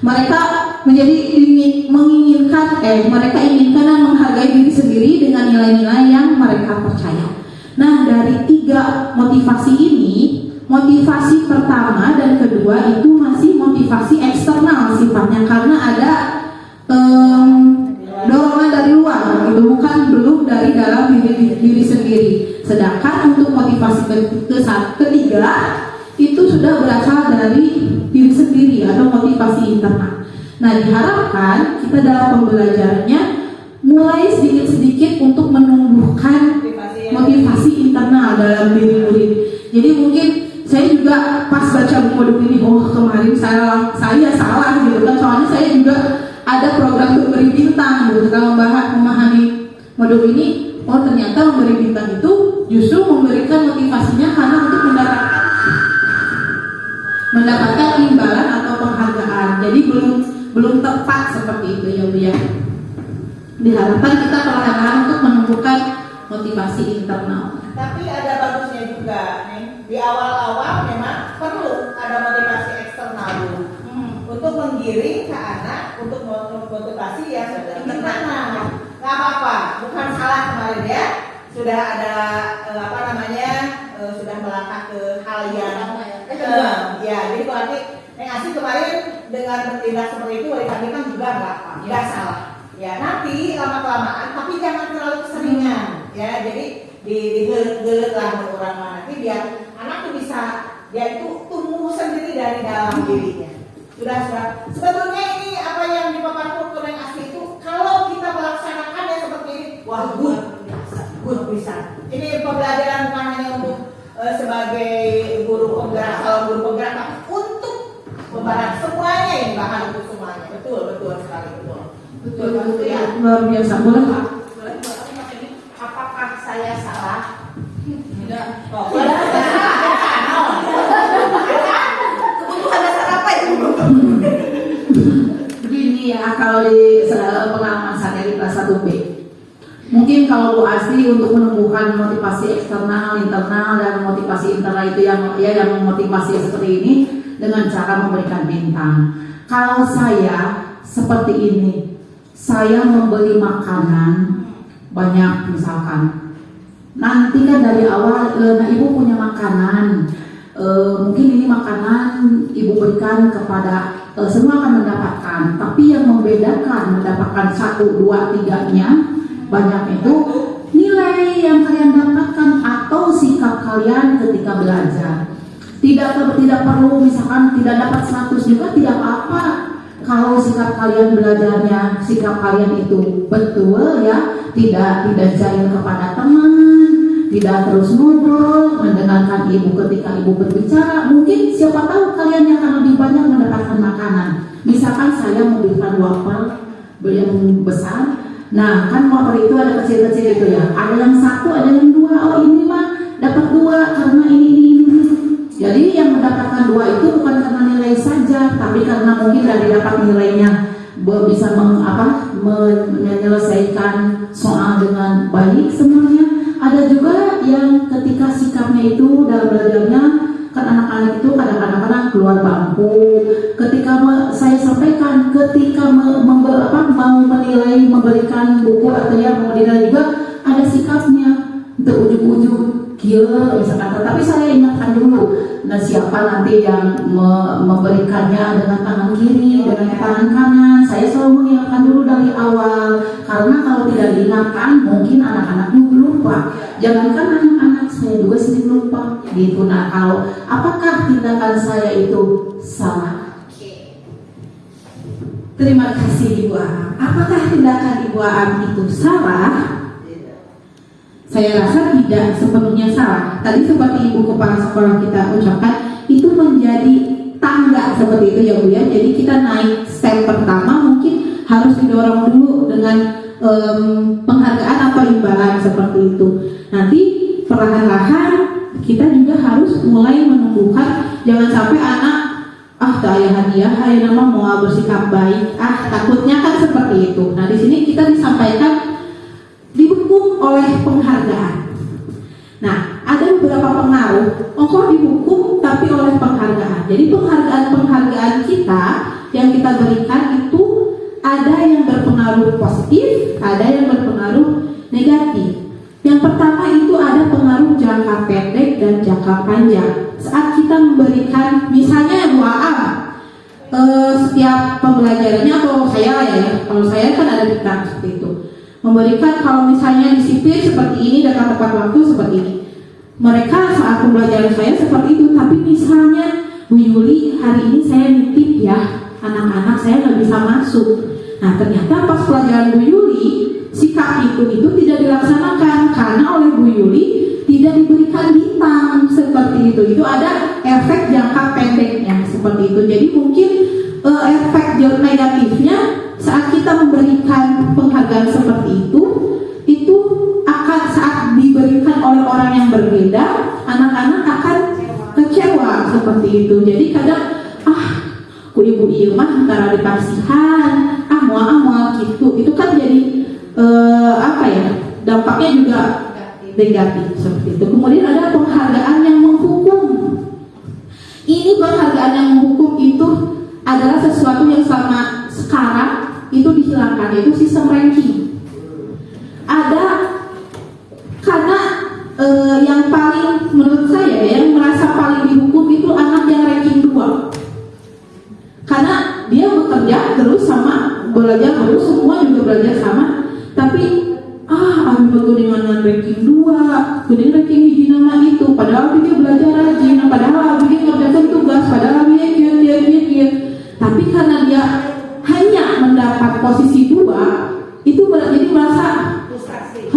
mereka mereka inginkan dan menghargai diri sendiri dengan nilai-nilai yang mereka percaya. Nah, dari 3 motivasi ini, motivasi pertama dan kedua itu masih motivasi eksternal sifatnya, karena ada dorongan dari luar, gitu, belum dari dalam diri sendiri. Sedangkan untuk motivasi ketiga itu sudah berasal dari diri sendiri atau motivasi internal. Nah, diharapkan kita dalam pembelajarannya mulai sedikit-sedikit untuk menumbuhkan motivasi internal dalam diri murid. Jadi mungkin saya juga pas baca buku modul ini, kemarin saya salah gitu kan, soalnya saya juga ada program memberi bintang gitu. Kalau memahami modul ini, ternyata memberi bintang itu justru memberikan motivasinya karena untuk mendapatkan imbalan atau penghargaan. Jadi belum tepat seperti itu ya Bu ya. Diharapkan kita perlahan-lahan untuk menumbuhkan motivasi internal. Tapi ada bagusnya juga nih. Di awal-awal memang perlu ada motivasi eksternal dulu untuk menggiring ke anak, untuk motivasi yang internal. Gak apa-apa, bukan salah kemarin ya. Sudah ada sudah melangkah ke hal yang dengan bertindak seperti itu bagi kami kan juga nggak salah. Ya nanti lama kelamaan, tapi jangan terlalu keseringan. Ya jadi digelet lah orang nanti biar anak tuh bisa dia itu tumbuh sendiri dari dalam dirinya. Sudah. Sebetulnya ini apa yang dipaparkan kultur yang asli itu kalau kita melaksanakannya seperti ini, wah good bisa. Ini pembelajaran bukan hanya untuk sebagai guru penggerak, kalau guru penggerak, tapi untuk membarat semuanya ini bahkan untuk semuanya. Betul sekali betul ya. Luar biasa. Boleh Pak? Apakah saya salah? Tidak. Oh, kebutuhan dasar apa ya? Begini ya, kalau di pengalaman saya di kelas 1B, mungkin kalau Bu Asri untuk menumbuhkan motivasi eksternal, internal, dan motivasi internal itu yang motivasi seperti ini dengan cara memberikan bintang. Kalau saya seperti ini, saya membeli makanan banyak misalkan. Nanti kan dari awal, nah ibu punya makanan, mungkin ini makanan ibu berikan kepada semua akan mendapatkan. Tapi yang membedakan mendapatkan 1, 2, 3-nya banyak itu nilai yang kalian dapatkan atau sikap kalian ketika belajar. Tidak perlu misalkan tidak dapat 100 juga tidak apa-apa. Kalau sikap kalian belajarnya, sikap kalian itu betul ya, tidak jahil kepada teman, tidak terus ngobrol, mendengarkan ibu ketika ibu berbicara, mungkin siapa tahu kalian yang akan lebih banyak mendapatkan makanan. Misalkan saya memberikan wafer yang besar, nah kan wafer itu ada kecil-kecil itu ya, ada yang 1, ada yang 2, oh ini mah dapat 2 karena ini. Jadi yang mendapatkan 2 itu bukan karena nilai saja, tapi karena mungkin dari dapat nilainya bisa menyelesaikan soal dengan baik semuanya. Ada juga yang ketika sikapnya itu dalam belajarnya, kan anak-anak itu kadang-kadang keluar bangku. Ketika saya sampaikan, ketika mau menilai, memberikan buku atau yang mau dinilai juga ada sikapnya untuk ujung-ujung gila misalkan. Tapi saya ingatkan dulu, nah siapa nanti yang memberikannya dengan tangan kiri, dengan tangan kanan. Saya selalu mengingatkan dulu dari awal, karena kalau tidak diingatkan mungkin anak-anak juga lupa. Jangankan anak-anak, saya juga sering lupa gitu. Nah kalau apakah tindakan saya itu salah? Terima kasih Ibu Aam. Apakah tindakan Ibu Aam itu salah? Saya rasa tidak sepenuhnya salah. Tadi seperti ibu kepala sekolah kita ucapkan, itu menjadi tangga seperti itu ya Bu ya. Jadi kita naik step pertama mungkin harus didorong dulu dengan penghargaan atau imbalan seperti itu. Nanti perlahan-lahan kita juga harus mulai menumbuhkan, jangan sampai anak ayah hadiah, ayah nama mau bersikap baik, takutnya kan seperti itu. Nah di sini kita disampaikan dihukum oleh penghargaan. Nah, ada beberapa pengaruh, engkau dihukum tapi oleh penghargaan. Jadi penghargaan kita yang kita berikan itu ada yang berpengaruh positif, ada yang berpengaruh negatif. Yang pertama itu ada pengaruh jangka pendek dan jangka panjang. Saat kita memberikan, misalnya Bu Aam, setiap pembelajarannya atau saya ya, kalau saya kan ada di kelas seperti itu. Memberikan kalau misalnya disiplin seperti ini, datang tepat waktu seperti ini. Mereka saat pembelajaran saya seperti itu, tapi misalnya Bu Yuli hari ini saya nitip ya, anak-anak saya nggak bisa masuk. Nah ternyata pas pelajaran Bu Yuli, sikap itu tidak dilaksanakan karena oleh Bu Yuli tidak diberikan bintang seperti itu. Itu ada efek jangka pendeknya seperti itu. Jadi mungkin efek negatifnya saat kita memberikan penghargaan seperti itu akan saat diberikan oleh orang yang berbeda, anak-anak akan kecewa seperti itu. Jadi kadang ku ibu iya mah antara dipasihan, mual gitu. Itu kan jadi dampaknya juga negatif seperti itu. Kemudian ada penghargaan yang menghukum. Ini penghargaan yang menghukum itu adalah sesuatu yang selama sekarang itu dihilangkan, yaitu sistem ranking. Ada karena yang paling menurut saya yang merasa paling dihukum itu anak yang ranking 2, karena dia juga belajar sama, tapi aku dengan ranking 2, dengan ranking hiji nama itu, padahal dia belajar rajin, padahal dia ngerjakan tugas, padahal dia kia. Tapi karena dia hanya mendapat posisi 2, itu jadi merasa Frustrasi.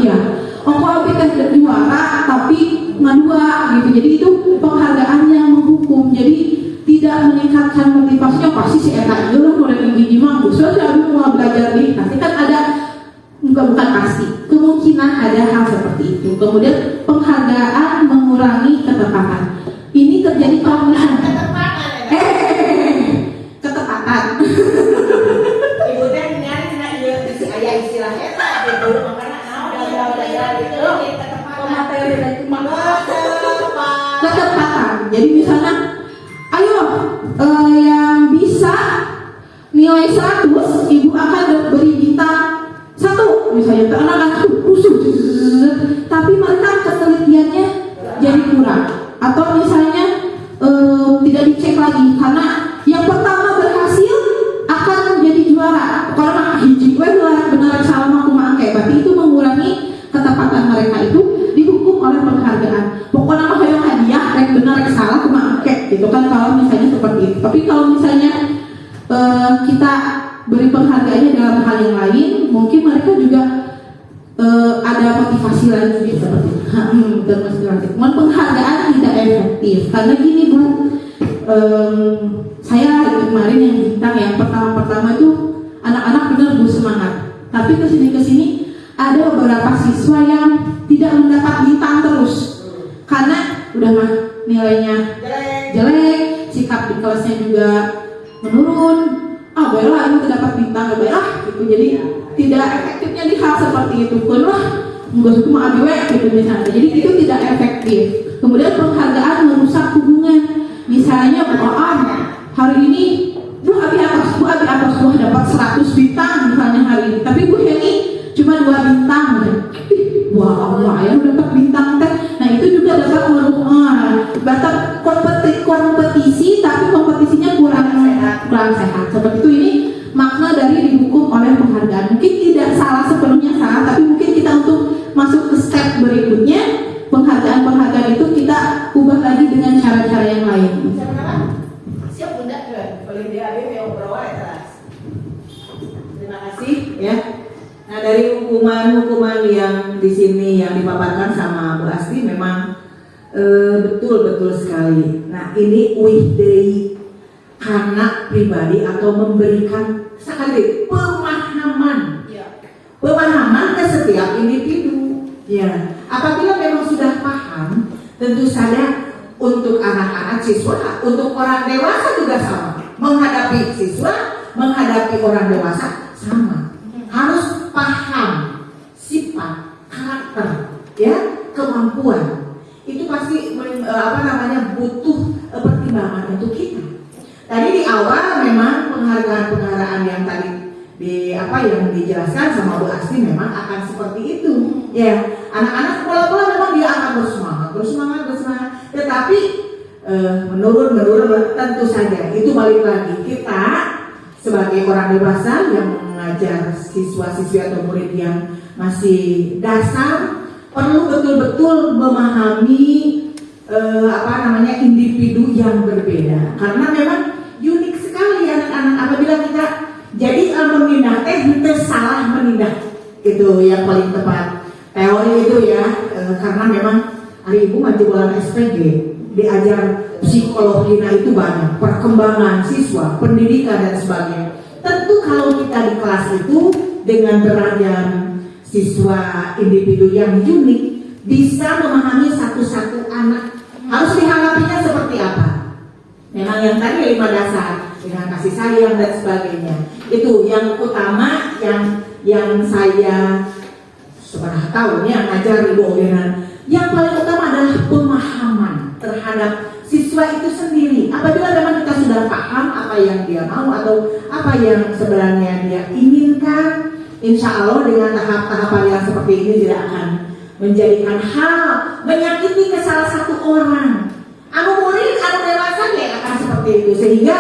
iya. Aku kan tidak juara tapi ngadua gitu. Jadi itu penghargaan yang menghukum. Jadi tidak meningkatkan motivasinya. Pasti si Eta itu lah mulai gigi mah. Soalnya aku mau belajar nih. Pasti kan ada bukan pasti. Kemungkinan ada hal seperti itu. Kemudian penghargaan mengurangi ketepatan. Ini terjadi kalau Ketepatan ya. ketepatan. Ibu teh nyari si ayah istilah eta gitu. Makanya udah gitu. Pemateri dan Ketepatan. ketepatan. Jadi misalnya, ayo yang bisa nilai 100, ibu akan beri bintang 1. Misalnya anak-anak usul, tapi mereka ketelitiannya jadi kurang. Atau misalnya tidak dicek lagi karena yang pertama berhasil akan menjadi juara. Karena hiji gue benar salah aku mangke, berarti itu mengurangi ketepatan mereka itu dihukum oleh penghargaan. Pokoknya mah kayak hadiah, rek benar rek salah aku mangke gitu kan kalau misalnya seperti itu. Tapi kalau misalnya kita beri penghargaannya dalam hal yang lain, mungkin mereka juga ada motivasi lagi gitu seperti itu. Cuman penghargaan tidak efektif karena gini Bu, saya kemarin yang bintang yang pertama itu anak-anak benar Bu semangat, tapi kesini ada beberapa siswa yang tidak mendapat bintang terus karena udah mah nilainya jelek, sikap di kelasnya juga menurun. Baiklah ini terdapat bintang, baiklah gitu. Jadi tidak efektifnya di hal seperti itu pun lah nggak suka mah gitu misalnya. Jadi itu tidak efektif. Kemudian penghargaan merusak hubungan. Misalnya hari ini Bu Abi atas dapat 100 bintang misalnya hari ini, tapi Bu Heni cuma 2 bintang. Wah Allah ya dapat bintang teh. Nah itu juga dapat batas kompetisi, tapi kompetisinya kurang sehat. Seperti itu, ini makna dari dihukum oleh penghargaan. Mungkin tidak salah sepenuhnya salah, tapi mungkin kita untuk masuk ke step berikutnya, penghargaan itu kita ubah lagi dengan cara-cara yang lain. Siap Bunda kan? Paling dia ada yang berapa terus. Terima kasih ya. Nah dari hukuman-hukuman yang di sini yang dipaparkan sama Bu Asti memang betul sekali. Nah ini weekday anak pribadi atau memberikan sekali pemahaman ke setiap individu. Ya, apabila memang sudah paham, tentu saja untuk anak-anak siswa, untuk orang dewasa juga sama. Menghadapi siswa, menghadapi orang dewasa sama. Harus paham sifat, karakter, ya, kemampuan. Itu pasti butuh pertimbangan untuk kita. Tadi di awal memang penghargaan yang tadi yang dijelaskan sama Bu Asti memang akan seperti itu. Ya, anak-anak pola-pola memang dia akan bersemangat. Tetapi menurun tentu saja itu balik lagi kita sebagai orang dewasa yang mengajar siswa-siswi atau murid yang masih dasar perlu betul-betul memahami individu yang berbeda karena memang unik sekali anak-anak. Apabila kita jadi menindak salah menindak itu yang paling tepat teori itu ya, karena memang hari ibu bulan SPG diajar psikologi, nah itu banyak perkembangan siswa, pendidikan dan sebagainya. Tentu kalau kita di kelas itu dengan beragam siswa individu yang unik bisa memahami satu-satu anak harus dihadapinya seperti apa. Memang yang tadi 5 dasar dengan kasih sayang dan sebagainya itu yang utama yang saya sebenarnya tahunnya ngajar Ibu Ogenan. Yang paling utama adalah pemahaman terhadap siswa itu sendiri. Apabila memang kita sudah paham apa yang dia mau atau apa yang sebenarnya dia inginkan, insya Allah dengan tahap-tahapan yang seperti ini tidak akan menjadikan hal menyakiti ke salah satu orang. Anu murid, anu dewasa ya akan seperti itu. Sehingga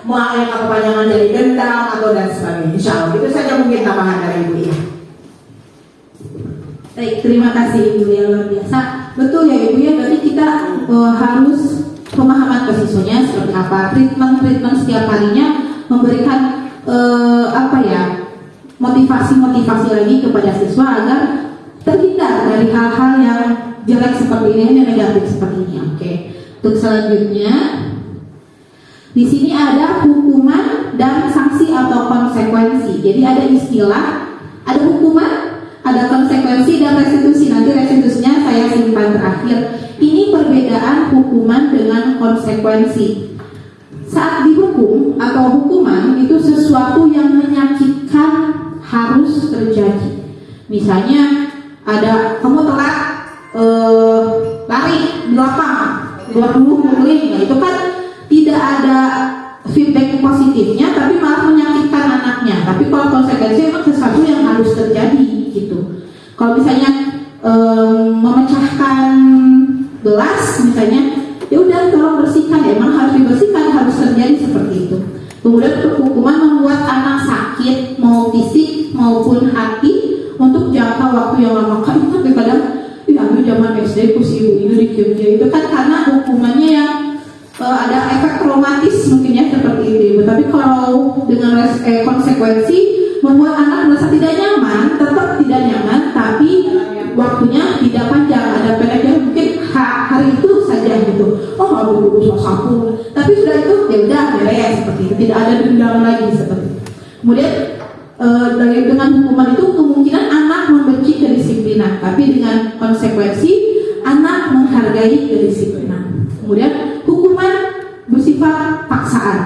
mau yang kepanjangan dari dendam atau dan sebagainya. Insya Allah itu saja mungkin tambahan dari Ibu ya. Baik, terima kasih Ibu yang luar biasa. Betul ya Ibu ya, berarti kita harus pemahaman ke siswanya seperti apa, treatment setiap harinya, memberikan motivasi lagi kepada siswa agar terhindar dari hal-hal yang jelek seperti ini, yang negatif seperti ini. Oke. Untuk selanjutnya, di sini ada hukuman dan sanksi atau konsekuensi. Jadi ada istilah, ada hukuman, ada konsekuensi dan restitusi. Nanti restitusinya saya simpan terakhir. Ini perbedaan hukuman dengan konsekuensi. Saat dihukum atau hukuman itu sesuatu yang menyakitkan harus terjadi. Misalnya ada kamu telat lari di lapangan 20 menit, nah itu kan tidak ada feedback positifnya, tapi malah menyakitkan anaknya. Tapi kalau konsekuensi memang sesuatu yang harus terjadi gitu. Kalau misalnya memecahkan gelas misalnya, ya udah tolong bersihkan, ya emang harus dibersihkan, harus terjadi seperti itu. Kemudian untuk hukuman membuat anak sakit mau fisik maupun hati untuk jangka waktu yang lama. Kan kadang aku zaman SD ku si ibu di Jogja itu kan karena hukumannya yang ada efek traumatis mungkin ya seperti itu Ibu. Tapi kalau dengan konsekuensi membuat anak merasa tidak nyaman, tetap tidak nyaman, tapi waktunya tidak panjang, ada pendeknya mungkin hari itu saja gitu. Oh nggak perlu sapu, tapi sudah itu ya udah beres seperti itu, tidak ada dendam lagi seperti itu. Kemudian dengan hukuman itu kemungkinan anak membenci kedisiplinan, tapi dengan konsekuensi anak menghargai kedisiplinan. Kemudian hukuman bersifat paksaan.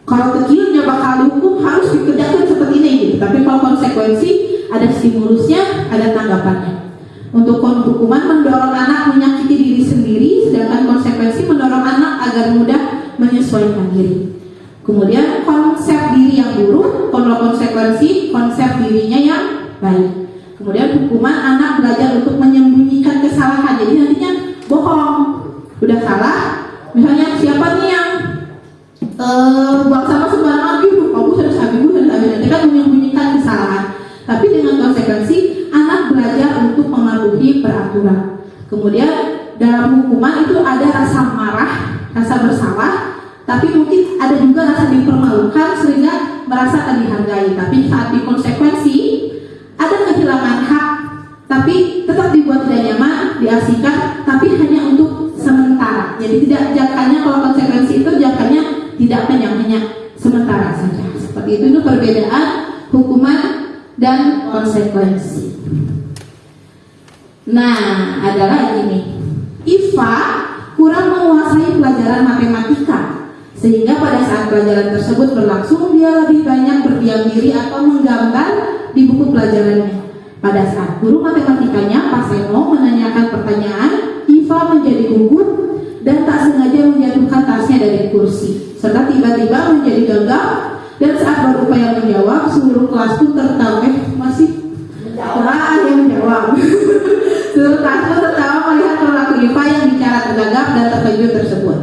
Kalau kecilnya bakal dihukum harus dikerjakan seperti ini gitu. Tapi kalau konsekuensi ada stimulusnya, ada tanggapannya. Untuk hukuman mendorong anak menyakiti diri sendiri, sedangkan konsekuensi mendorong anak agar mudah menyesuaikan diri. Kemudian konsep diri yang buruk, kalau konsekuensi konsep dirinya yang baik. Kemudian hukuman anak belajar untuk menyembunyikan kesalahan. Jadi nantinya bohong, udah salah. Misalnya siapa nih yang buang sampah sembarangan, kamu harus nanti kan menyembunyikan kesalahan. Tapi dengan konsekuensi anak belajar untuk mematuhi peraturan. Kemudian dalam hukuman itu ada rasa marah, rasa bersalah, tapi mungkin ada juga rasa dipermalukan sehingga merasa tak dihargai. Tapi saat dikonsekuensi ada kehilangan hak, tapi tetap dibuat tidak nyaman, diasingkan, tapi hanya untuk sementara. Jadi tidak jangkanya, kalau konsekuensi itu jangkanya tidak panjang, sementara saja. Seperti itu perbedaan hukuman dan konsekuensi. Nah, ada lagi nih. Iva kurang menguasai pelajaran matematika, sehingga pada saat pelajaran tersebut berlangsung dia lebih banyak berdiam diri atau menggambar di buku pelajarannya. Pada saat guru matematikanya Pak Seno menanyakan pertanyaan, Iva menjadi gugup dan tak sengaja menjatuhkan tasnya dari kursi, serta tiba-tiba menjadi gagap. Dan saat berupaya menjawab, seluruh kelas pun tertawa. Masih yang menjawab. Seluruh kelas pun tertawa melihat perilaku Iva yang bicara tergagap dan terkejut tersebut.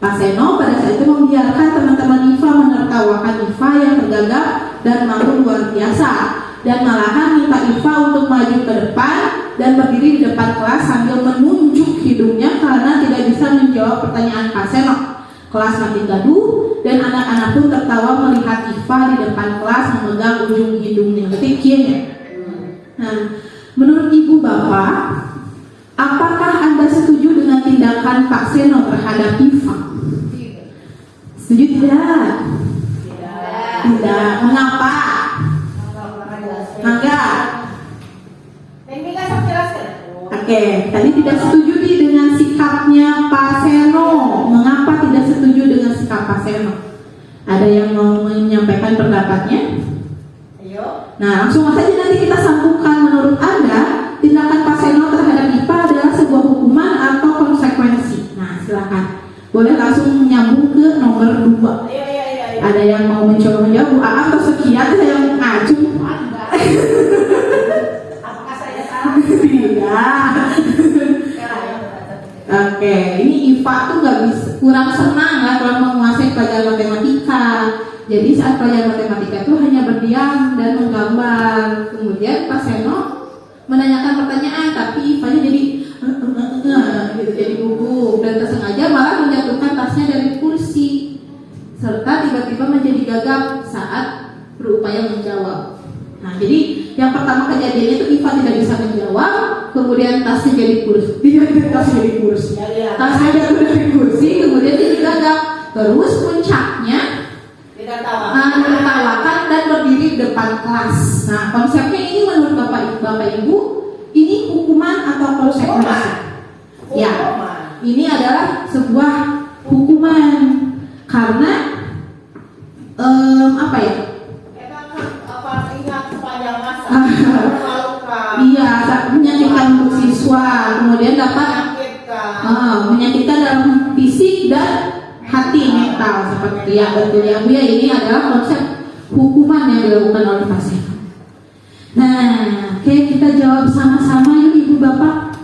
Pak Seno pada saat itu membiarkan teman-teman Iva menertawakan Iva yang tergagap dan malu luar biasa, dan malahan minta Iva untuk maju ke depan dan berdiri di depan kelas sambil menunjuk hidungnya karena tidak bisa menjawab pertanyaan Pak Seno. Kelas makin gaduh dan anak-anak pun tertawa melihat Iva di depan kelas memegang ujung hidungnya. Ketiknya. Nah, menurut Ibu Bapak, apakah Anda setuju dengan tindakan Pak Seno terhadap Iva? Setuju tidak? Tidak. Mengapa? Enggak. Oke, tadi tidak setuju dengan sikapnya Pak Seno. Mengapa tidak setuju dengan sikap Pak Seno? Ada yang mau menyampaikan pendapatnya? Ayo. Nah, langsung saja nanti kita sambungkan. Menurut Anda, tindakan Pak Seno terhadap Iva adalah sebuah hukuman atau konsekuensi? Nah, silakan. Boleh langsung nyambung ke nomor 2. Ayo. Ada yang mau mencoba menjawab? Bu Aam bersekian, saya yang ngaju. Apakah saya salah? Tidak. Oke, ini Iva tuh nggak bisa. kurang senang lah, kurang menguasai pelajaran matematika. Jadi saat pelajaran matematika itu hanya berdiam dan menggambar. Kemudian Pak Seno menanyakan pertanyaan, tapi Ivanya jadi gitu, jadi gugup dan tersengaja malah menjatuhkan tasnya dari kursi, serta tiba-tiba menjadi gagap saat berupaya menjawab. Nah, jadi yang pertama kejadiannya itu Iva tidak bisa menjawab, kemudian tasnya jadi kursi, tasnya jadi kursi, tasnya jatuh dari kursi, kemudian jadi gagap. Terus puncaknya menertawakan dan berdiri di depan kelas. Nah, konsepnya ini menurut Bapak Ibu, ini hukuman atau konsekuensi? Ya, ini adalah sebuah hukuman karena apa ya? Ingat sepanjang masa. Iya, menyakitkan untuk siswa, kemudian dapat menyakitkan dalam fisik dan hati, mental seperti yang betul ya Bu ya. Ini adalah konsep hukuman yang dilakukan oleh pasien. Nah, oke, kita jawab sama-sama ya Ibu Bapak.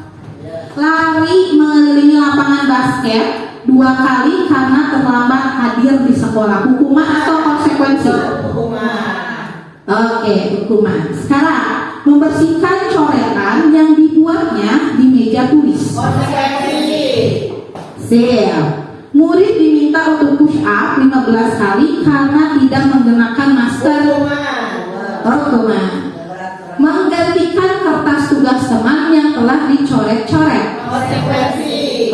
Lari mengelilingi lapangan basket 2 kali karena terlambat hadir di sekolah. Hukuman atau konsekuensi? Hukuman. Oke, hukuman. Sekarang membersihkan coretan yang dibuatnya di meja tulis. Konsekuensi. Siap. Murid diminta untuk push up 15 kali karena tidak menggunakan masker. Hukuman. Menggantikan kertas tugas teman yang telah dicoret-coret.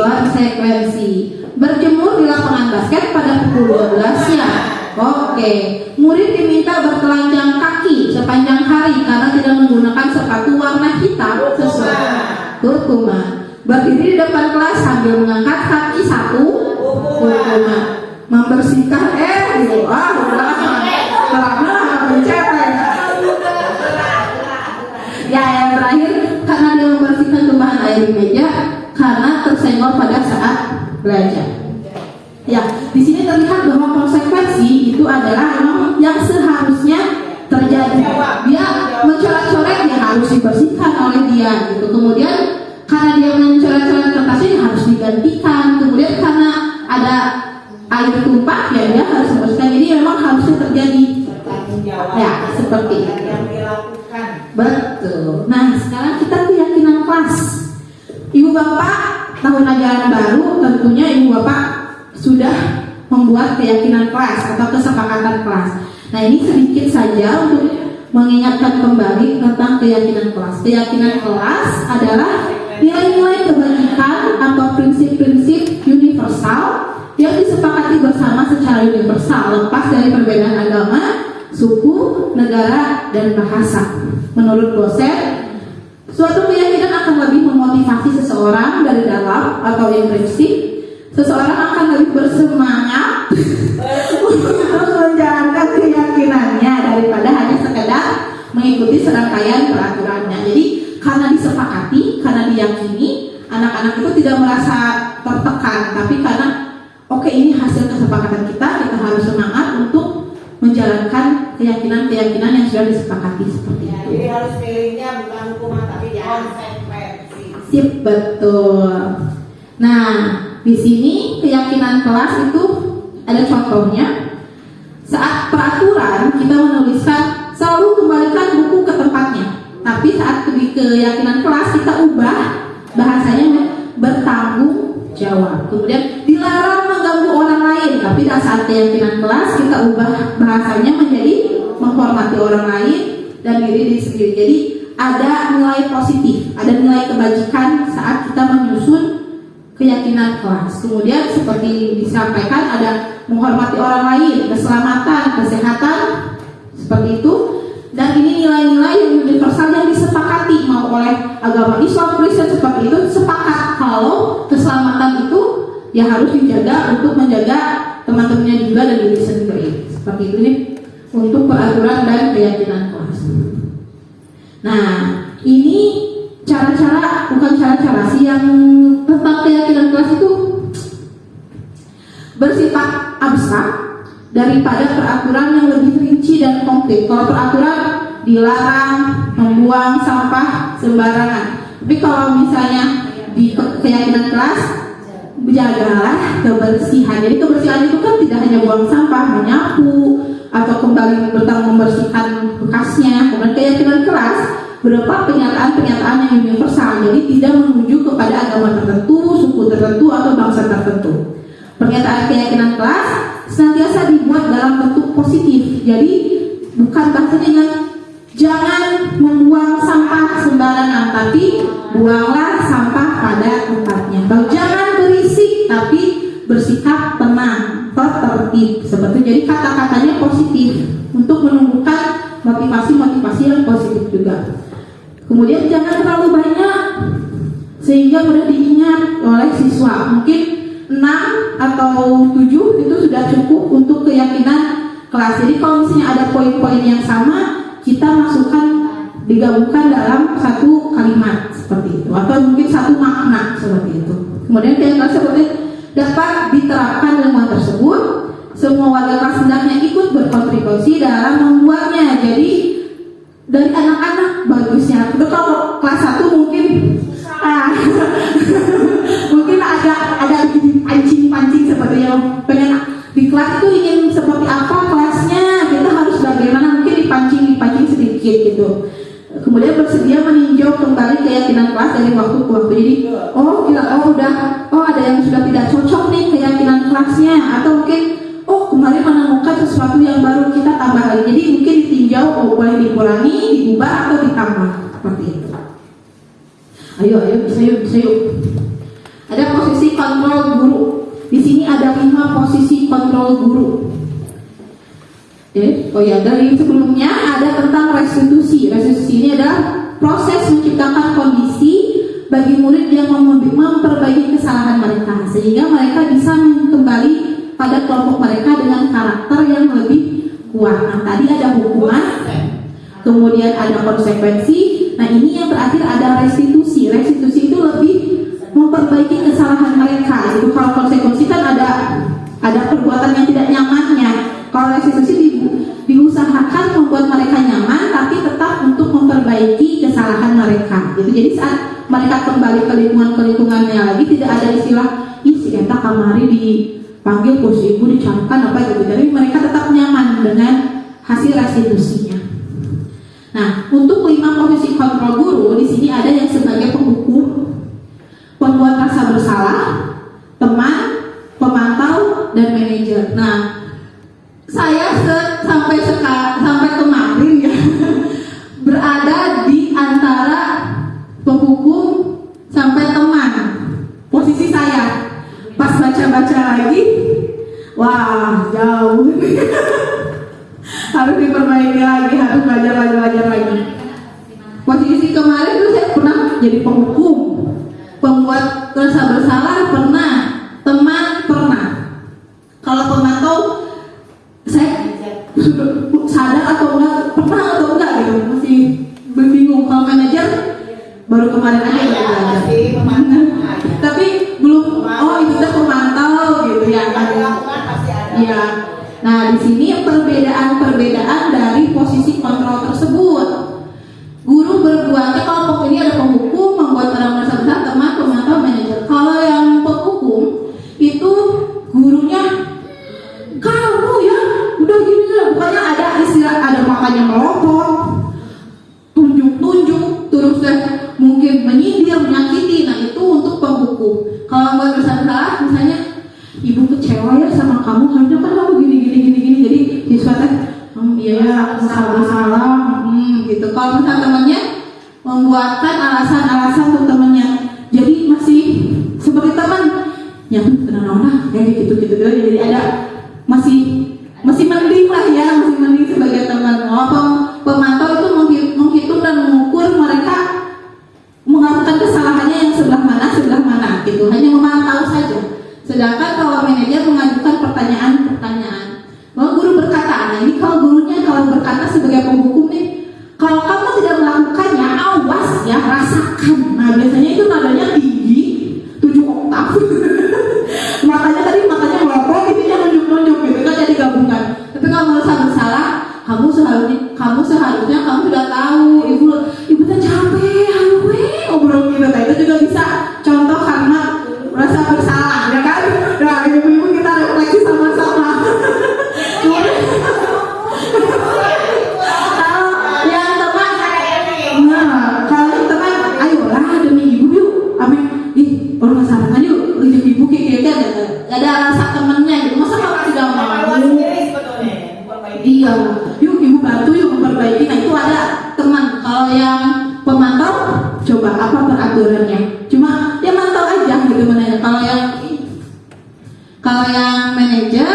Konsekuensi. Berjemur di lapangan basket pada pukul 12 siang. Oke. Murid diminta bertelanjang kaki sepanjang hari karena tidak menggunakan sepatu warna hitam sesuai. Hukuman. Berdiri di depan kelas sambil mengangkat kaki 1. Hukuman. Membersihkan ya, yang terakhir karena dia membersihkan tumpahan air di meja karena tersenggol pada saat belajar. Ya, di sini terlihat bahwa konsekuensi itu adalah yang seharusnya terjadi. Dia mencoret-coret, dia harus dibersihkan oleh dia gitu. Kemudian karena dia mencoret-coret kertasnya harus digantikan. Kemudian karena ada air tumpah, ya dia harus membersihkan. Jadi memang harusnya terjadi. Ya, seperti itu. Betul. Nah, sekarang kita keyakinan kelas. Ibu Bapak tahun ajaran baru, tentunya Ibu Bapak sudah membuat keyakinan kelas atau kesepakatan kelas. Nah, ini sedikit saja untuk mengingatkan kembali tentang keyakinan kelas. Keyakinan kelas adalah nilai-nilai kebajikan atau prinsip-prinsip universal yang disepakati bersama secara universal, lepas dari perbedaan agama, suku, negara, dan bahasa. Menurut dosen, suatu keyakinan akan lebih memotivasi seseorang dari dalam atau intrinsik. Seseorang akan lebih bersemangat untuk menjalankan keyakinannya daripada hanya sekedar mengikuti serangkaian peraturannya. Jadi karena disepakati, karena diyakini, anak-anak itu tidak merasa tertekan, tapi karena oke, ini hasil kesepakatan kita harus semangat untuk menjalankan keyakinan-keyakinan yang sudah disepakati seperti itu. Jadi harus pilihnya bukan hukuman tapi konsekuensi. Sip, betul. Nah, di sini keyakinan kelas itu ada contohnya. Saat peraturan kita menuliskan selalu kembalikan buku ke tempatnya. Tapi saat di keyakinan kelas kita ubah bahasanya bertanggung jawab. Kemudian dilarang mengganggu orang lain. Tapi saat keyakinan kelas kita ubah bahasanya menjadi menghormati orang lain dan diri sendiri. Jadi ada nilai positif, ada nilai kebajikan saat kita menyusun keyakinan kelas. Kemudian seperti disampaikan ada menghormati orang lain, keselamatan, kesehatan, seperti itu. Dan ini nilai-nilai yang universal yang disepakati mau oleh agama Islam, Kristen seperti itu, sepakat kalau keselamatan itu ya harus dijaga untuk menjaga teman-temannya juga dan diri sendiri. Seperti itu nih untuk peraturan dan keyakinan kelas. Nah, ini cara-cara, bukan cara-cara sih yang tentang keyakinan kelas itu bersifat abstrak daripada peraturan yang lebih rinci dan konkret. Kalau peraturan dilarang membuang sampah sembarangan, tapi kalau misalnya di keyakinan kelas jagalah kebersihan. Jadi kebersihan itu kan tidak hanya buang sampah, menyapu, atau kembali membersihkan bekasnya. Kemudian keyakinan keras berupa pernyataan-pernyataan yang universal, jadi tidak menuju kepada agama tertentu, suku tertentu, atau bangsa tertentu. Pernyataan keyakinan keras senantiasa dibuat dalam bentuk positif, jadi bukan bahasanya yang jangan membuang sampah sembarangan, tapi buanglah sampah pada tempatnya. Atau jangan berisik, tapi bersikap tenang, tertib, seperti itu. Jadi kata-katanya positif untuk menumbuhkan motivasi-motivasi yang positif juga. Kemudian jangan terlalu banyak sehingga mudah diingat oleh siswa. Mungkin 6 atau 7 itu sudah cukup untuk keyakinan kelas. Jadi kalau misalnya ada poin-poin yang sama, kita masukkan, digabungkan dalam satu kalimat seperti itu, atau mungkin satu makna seperti itu. Kemudian keyakinan seperti dapat diterapkan lingkungan tersebut. Semua warga kelas hendaknya ikut berkontribusi dalam membuatnya. Jadi dari anak-anak bagusnya. Itu kalau kelas 1 mungkin mungkin ada pancing-pancing seperti yang pengen di kelas itu ingin seperti apa kelasnya, kita harus bagaimana, mungkin dipancing sedikit gitu. Kemudian bersedia meninjau kembali keyakinan kelas dari waktu ke waktu. Jadi ada yang sudah tidak cocok nih keyakinan kelasnya, atau mungkin kemarin menemukan sesuatu yang baru, kita tambah lagi. Jadi mungkin ditinjau, boleh dikurangi, diubah, atau ditambah seperti itu. Ayo bisa yuk. Ada posisi kontrol guru. Di sini ada 5 posisi kontrol guru. Dari sebelumnya ada tentang restitusi. Restitusi ini adalah proses menciptakan kondisi bagi murid yang memperbaiki kesalahan mereka, sehingga mereka bisa kembali pada kelompok mereka dengan karakter yang lebih kuat. Nah, tadi ada hukuman, kemudian ada konsekuensi. Nah, ini yang terakhir ada restitusi. Restitusi itu lebih memperbaiki kesalahan mereka. Itu kalau konsekuensi kan ada perbuatan yang tidak nyamannya. Kalau restitusi diusahakan membuat mereka nyaman, tapi tetap untuk memperbaiki kesalahan mereka. Gitu. Jadi saat mereka kembali ke lingkungannya lagi, tidak ada istilah si eta kamari dipanggil bos ibu dicarikan apa gitu. Jadi mereka tetap nyaman dengan hasil restitusinya. Nah, untuk 5 posisi kontrol guru di sini ada yang sebagai penghukum, pembuat rasa bersalah, teman, pemantau, dan manajer. Nah, saya sampai kemarin ya berada di antara penghukum sampai teman. Posisi saya pas baca-baca lagi, wah jauh. Harus diperbaiki lagi, harus belajar lagi. Posisi kemarin itu saya pernah jadi penghukum, pembuat rasa bersalah pernah, teman pernah. Kalau pemantau saya sadar atau enggak gitu, masih bingung. Kalau manajer baru kemarin aja belajar. Tapi belum, itu udah pemantau gitu ya. Iya. Nah, di sini perbedaan dari posisi kontrol tersebut. Guru berbuatnya, kalau ini ada penghukum, membuat orang merasa bersalah, teman, pemantau, manajer. Kalau yang penghukum itu gurunya, kamu ya udah gini lah, bukannya ada istilah, ada makanya melopor, tunjuk terus mungkin menyindir, menyakiti. Nah, itu untuk penghukum. Kalau membuat bersalah, misalnya ibu kecewa ya sama kamu, harusnya kan kamu gini. Jadi siswa iya aku salah gitu. Kalau misalnya temannya membuatkan alasan untuk temannya, jadi masih seperti teman ya tenang kayak gitu. Jadi ada masih mending lah ya, masih mending sebagai teman. Pemantau itu menghitung dan mengukur mereka melakukan kesalahannya yang sebelah mana gitu, hanya memantau saja. Sedangkan kalau manajer mengajukan pertanyaan, bahwa guru berkata, nah ini kalau gurunya berkata sebagai penghukum nih, kalau kamu tidak melakukannya, awas ya, rasakan. Nah, biasanya itu nadanya tinggi, 7 oktav. makanya melopor, itu yang nunjuk gitu kan, jadi gabungan. Tapi kalau merasa bersalah, kamu seharusnya kamu sudah tahu, ibu tuh capek, obrol gitu. Nah, itu juga bisa contoh karena merasa bersalah. Kalau yang pemantau, coba apa peraturannya? Cuma dia mantau aja gitu menanya. Kalau yang manajer,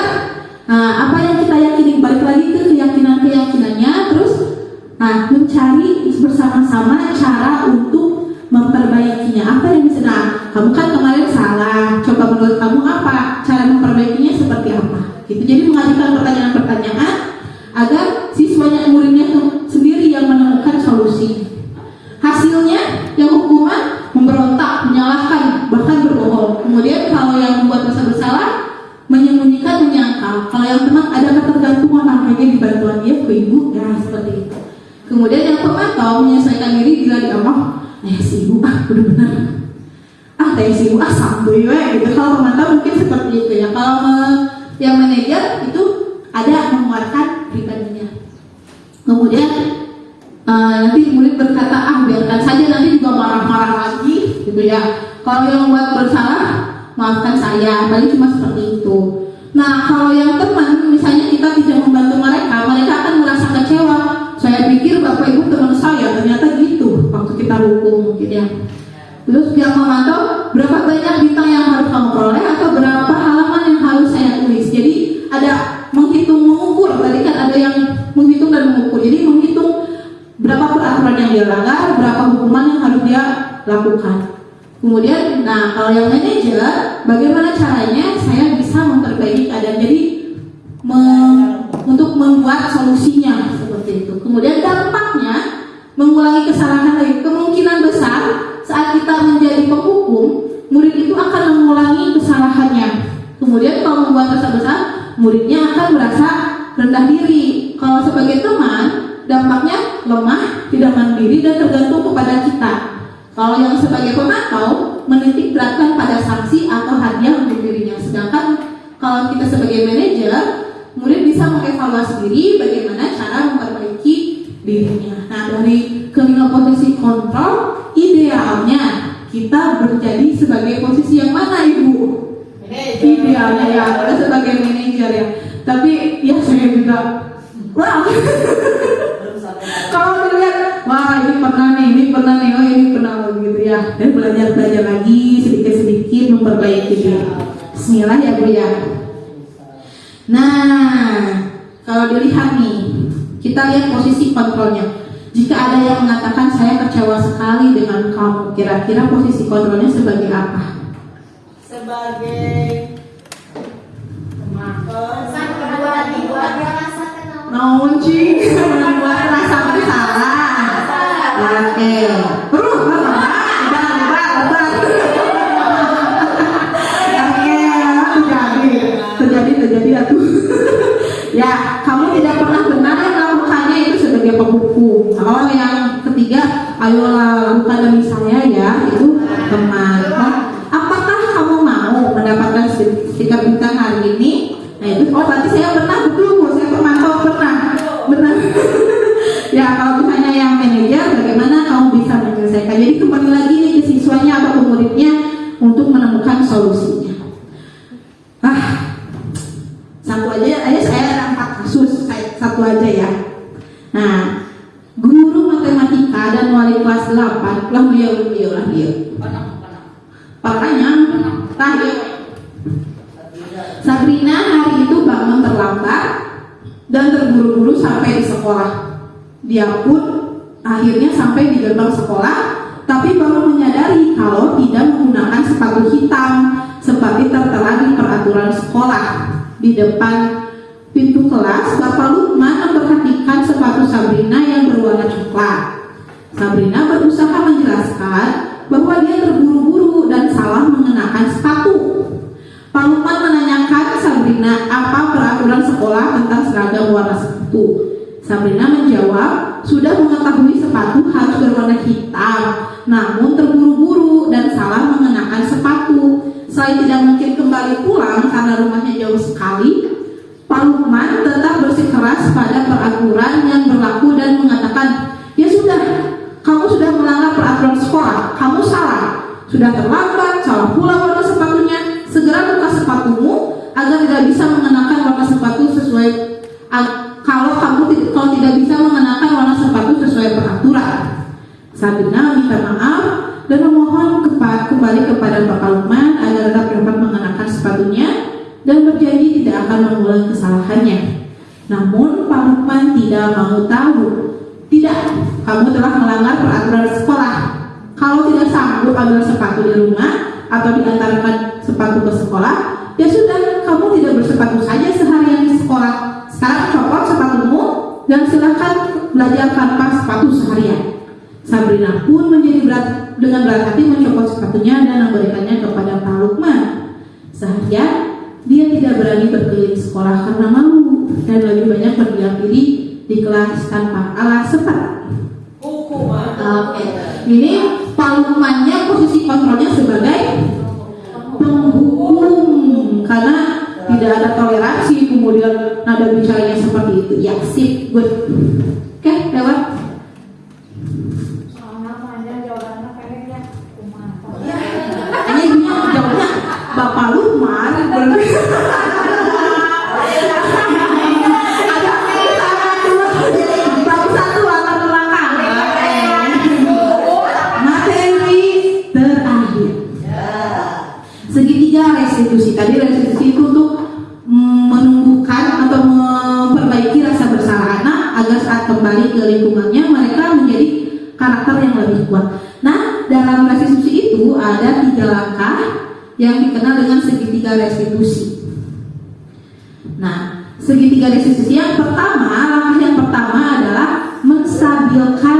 apa yang kita yakini, balik lagi ke keyakinannya, terus mencari bersama-sama cara untuk memperbaikinya. Apa yang bisa, kamu kan kemarin salah, coba menurut kamu apa cara memperbaikinya, seperti apa gitu. Jadi mengajukan pertanyaan-pertanyaan agar siswanya, muridnya sendiri yang menemukan solusi. Hasilnya yang hukuman memberontak, menyalahkan, bahkan berbohong. Kemudian kalau yang membuat rasa bersalah, menyembunyikan, menyangkal. Kalau yang teman ada ketergantungan, makanya di bantuan dia ke ibu, ya seperti itu. Kemudian yang pemantau menyesuaikan diri bila diamah, si ibu udah benar, si ibu santuy gitu. Kalau pemantau mungkin seperti itu ya. Kalau yang manajer itu ada menguatkan pribadinya. Kemudian nanti murid berkata, biarkan saja, nanti juga marah-marah lagi gitu ya. Kalau yang buat bersalah, maafkan saya, paling cuma seperti itu. Nah, kalau yang teman, misalnya kita tidak membantu mereka akan merasa kecewa. Saya pikir Bapak Ibu teman saya, ternyata gitu waktu kita hukum mungkin ya. Terus yang memantau, berapa banyak bintang yang harus kamu peroleh, atau berapa halaman yang harus saya tulis. Jadi ada menghitung, mengukur. Tadi kan ada yang menghitung dan mengukur. Jadi menghitung berapa peraturan yang dia langgar, berapa hukuman yang harus dia lakukan. Kemudian, kalau yang manajer, bagaimana caranya saya bisa memperbaiki keadaan, jadi untuk membuat solusinya seperti itu. Kemudian dampaknya, mengulangi kesalahan lagi. Kemungkinan besar saat kita menjadi penghukum, murid itu akan mengulangi kesalahannya. Kemudian kalau membuat rasa besar, muridnya akan merasa rendah diri. Kalau sebagai teman, dampaknya lemah, tidak mandiri, dan tergantung kepada kita. Kalau yang sebagai pemantau, menitik beratkan pada sanksi atau hadiah untuk dirinya. Sedangkan kalau kita sebagai manajer, murid bisa mengevaluasi diri bagaimana cara memperbaiki dirinya. Nah, dari kelima posisi kontrol, idealnya kita menjadi sebagai posisi yang mana, Ibu? Idealnya ya, sebagai manajer ya. Tapi ya saya juga, kalau dilihat, ini pernah nih, ini pernah gitu ya. Dan belajar lagi sedikit-sedikit memperbaiki diri. Bismillah ya Bu ya. Nah, kalau dilihat nih, kita lihat posisi kontrolnya. Jika ada yang mengatakan saya kecewa sekali dengan kamu, kira-kira posisi kontrolnya sebagai apa? Sebagai membuat rasa bersalah. Oke. Terus terjadi atuh. Ya, kamu tidak pernah benar yang melakukannya, itu sebagai penghukum. Kalau yang ketiga, ayolah lakukan demi saya ya, itu teman. Apakah kamu mau mendapatkan stiker bintang hari ini? Nah itu, berarti saya pernah, betul, saya pemantau pernah, benar. Ya, kalau misalnya yang manajer, bagaimana kamu bisa menyelesaikan? Jadi kembali lagi nih ke siswanya atau muridnya untuk menemukan solusinya. Satu aja saya ada 4 kasus, satu aja ya. Nah, guru matematika dan wali kelas 8, beliau. Makanya, Sabrina hari itu bangun terlambat dan terburu-buru sampai di sekolah. Dia pun akhirnya sampai di gerbang sekolah, tapi baru menyadari kalau tidak menggunakan sepatu hitam seperti tertera di peraturan sekolah. Di depan pintu kelas, Bapak Lukman memperhatikan sepatu Sabrina yang berwarna coklat. Sabrina berusaha menjelaskan bahwa dia terburu-buru dan salah mengenakan sepatu. Pak Lukman menanyakan Sabrina apa peraturan sekolah tentang seragam warna sepatu. Sabrina menjawab, sudah mengetahui sepatu harus berwarna hitam, namun terburu-buru dan salah mengenakan sepatu. Selain tidak mungkin kembali pulang karena rumahnya jauh sekali, Pak Lukman tetap bersikeras pada peraturan yang berlaku dan mengatakan, ya sudah, kamu sudah melanggar peraturan sekolah, kamu salah, sudah terlambat, salah pula warna sepatunya, segera buka sepatumu agar tidak bisa mengenakan warna sepatu sesuai kalau tidak bisa mengenakan warna sepatu sesuai peraturan. Sabrina minta maaf dan memohon kembali kepada Bapak Lukman agar dapat mengenakan sepatunya dan berjanji tidak akan mengulangi kesalahannya. Namun Pak Lukman tidak mau tahu. Tidak, kamu telah melanggar peraturan sekolah. Kalau tidak sanggup ambil sepatu di rumah atau diantarkan sepatu ke sekolah, ya sudah, kamu tidak bersepatu saja seharian di sekolah. Sekarang copot sepatumu dan silakan belajar tanpa sepatu seharian. Sabrina pun dengan berat hati mencopot sepatunya dan memberikannya kepada Pak Lukman. Seharian dia tidak berani berkeliling sekolah karena malu dan lebih banyak berdiam diri di kelas tanpa alas sepatu. Hukuman. Oke, ini Pak Lukmannya posisi kontrolnya sebagai penghukum karena tidak ada toleransi, kemudian nada bicaranya seperti itu. Ya, sip, good. Oke, lewat. Soalnya panjang jawabannya pendek ya. Kumaha. Ini ibunya jawabnya Bapak Lukman satu latar belakang. Materi terakhir. Segitiga restitusi. Tadi restitusi itu untuk menumbuhkan atau memperbaiki rasa bersalah anak agar saat kembali ke lingkungannya mereka menjadi karakter yang lebih kuat. Nah, dalam restitusi itu ada 3 langkah yang dikenal dengan segitiga restitusi. Nah, segitiga restitusi langkah yang pertama adalah menstabilkan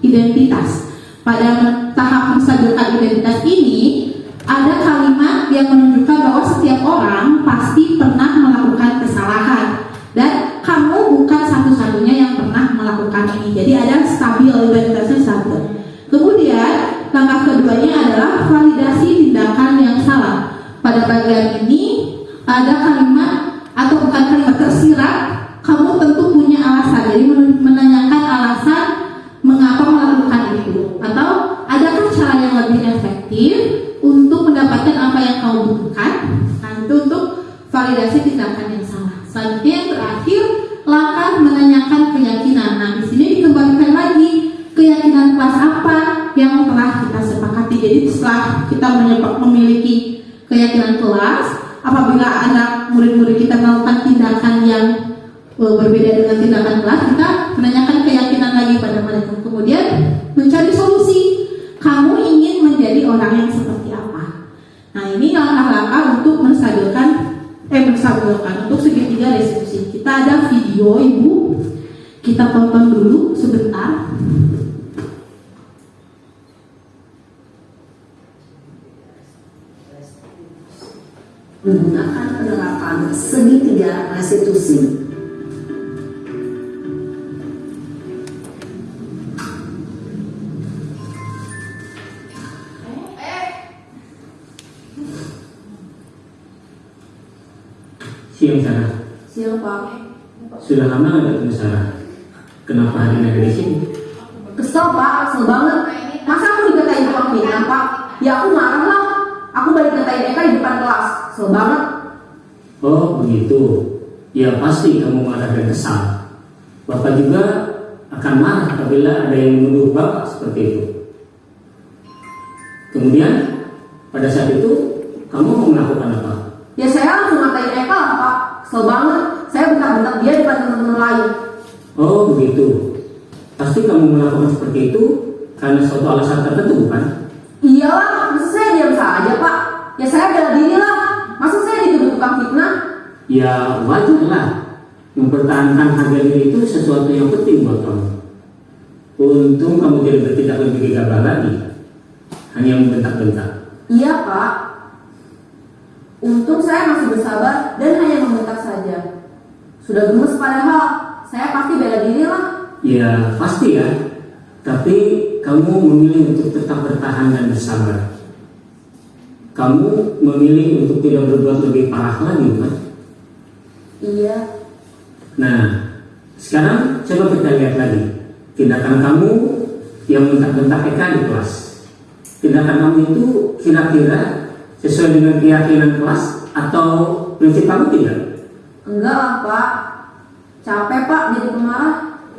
identitas. Pada tahap menstabilkan identitas ini ada kalimat yang menunjukkan bahwa setiap orang pasti pernah melakukan kesalahan dan kamu bukan satu-satunya yang pernah melakukan ini. Jadi ada stabil, identitasnya stabil. Kemudian langkah keduanya adalah validasi tindakan yang salah. Pada bagian ini ada kalimat atau bukan kalimat tersirat, kamu tentu punya alasan. Jadi menanyakan alasan mengapa melakukan itu, atau adakah cara yang lebih efektif untuk mendapatkan apa yang kamu butuhkan. Nah, itu untuk validasi tindakan yang salah. Selanjutnya yang terakhir, langkah menanyakan keyakinan. Nah, di sini dikembalikan lagi keyakinan kelas apa yang telah kita sepakati. Jadi setelah kita memiliki keyakinan kelas, apabila anak murid-murid kita melakukan tindakan yang berbeda dengan tindakan kelas, kita menanyakan keyakinan lagi pada mereka. Kemudian mencari solusi. Kamu ingin menjadi orang yang seperti apa? Nah, ini langkah-langkah untuk menstabilkan untuk segitiga restitusi. Kita ada video, Ibu. Kita tonton dulu sebentar. Menggunakan penerapan segitiga restitusi. Siang Sarah. Siang Pak. Sudah lama nggak ketemu Sarah? Kenapa hari ini ada di sini? Kesel Pak, kesel banget. Masa aku dikatain tukang fitnah Pak? Ya aku marah lah. Aku balik ngatain Eka di depan kelas. Kesel banget. Oh begitu. Ya pasti kamu marah dan kesal. Bapak juga akan marah apabila ada yang menuduh Bapak seperti itu. Kemudian pada saat itu kamu mau melakukan apa? Ya saya langsung ngatain Eka lah Pak. Kesel banget. Saya bentak-bentak dia di depan teman-teman lain. Oh begitu. Pasti kamu melakukan seperti itu karena suatu alasan tertentu bukan? Iyalah, masa saya diam saja Pak? Ya saya bela diri lah. Masa saya dituduh tukang fitnah? Ya wajar lah. Mempertahankan harga diri itu sesuatu yang penting buat kamu. Untung kamu tidak bertindak lebih gegabah lagi. Hanya membentak-bentak. Iya Pak. Untung saya masih bersabar dan hanya membentak saja. Sudah gemes padahal. Saya pasti bela diri lah. Ya pasti ya. Tapi kamu memilih untuk tetap bertahan dan bersabar. Kamu memilih untuk tidak berbuat lebih parah lagi kan? Iya. Nah, sekarang coba kita lihat lagi tindakan kamu yang bentak-bentak Eka di kelas. Tindakan kamu itu kira-kira sesuai dengan keyakinan kelas atau prinsip kamu tidak? Enggak lah Pak. Capek Pak jadi pemarah.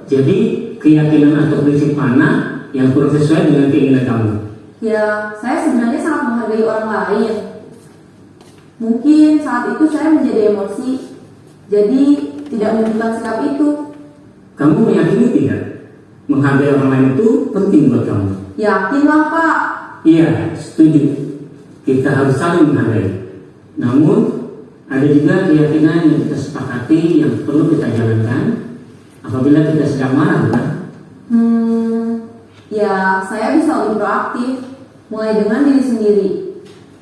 Jadi keyakinan atau prinsip mana yang kurang sesuai dengan keinginan kamu? Ya, saya sebenarnya sangat menghargai orang lain. Mungkin saat itu saya menjadi emosi, jadi tidak menunjukkan sikap itu. Kamu meyakini tidak? Menghargai orang lain itu penting buat kamu. Yakinlah Pak. Iya, setuju. Kita harus saling menghargai. Namun, ada juga keyakinan yang kita sepakati yang perlu kita jalankan apabila kita sedang marah, bukan? Ya, saya bisa lebih proaktif, mulai dengan diri sendiri.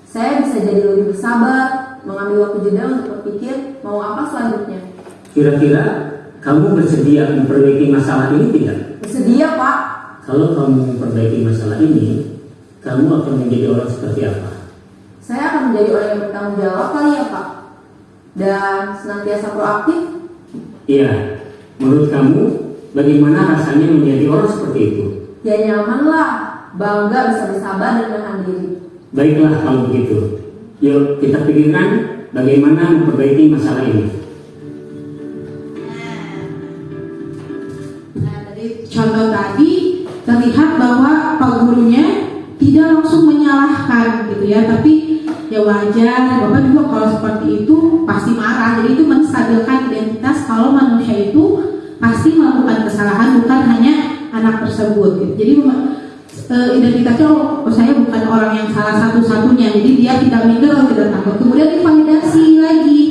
Saya bisa jadi lebih bersabar, mengambil waktu jeda untuk berpikir mau apa selanjutnya. Kira-kira kamu bersedia memperbaiki masalah ini tidak? Bersedia Pak. Kalau kamu memperbaiki masalah ini, kamu akan menjadi orang seperti apa? Saya akan menjadi orang yang bertanggung jawab kali ya Pak. Dan senantiasa proaktif. Iya, menurut kamu bagaimana rasanya menjadi orang seperti itu? Ya nyaman lah, bangga bisa bersabar dan menahan diri. Baiklah kalau begitu. Yuk kita pikirkan bagaimana memperbaiki masalah ini. Nah, dari contoh tadi terlihat bahwa Pak gurunya tidak langsung menyalahkan gitu ya, tapi ya wajar, Bapak juga kalau seperti itu pasti marah. Jadi itu menstabilkan identitas kalau manusia itu pasti melakukan kesalahan, bukan hanya anak tersebut gitu. Jadi identitasnya, oh saya bukan orang yang salah satu-satunya, jadi dia tidak minder atau tidak takut. Kemudian divalidasi lagi,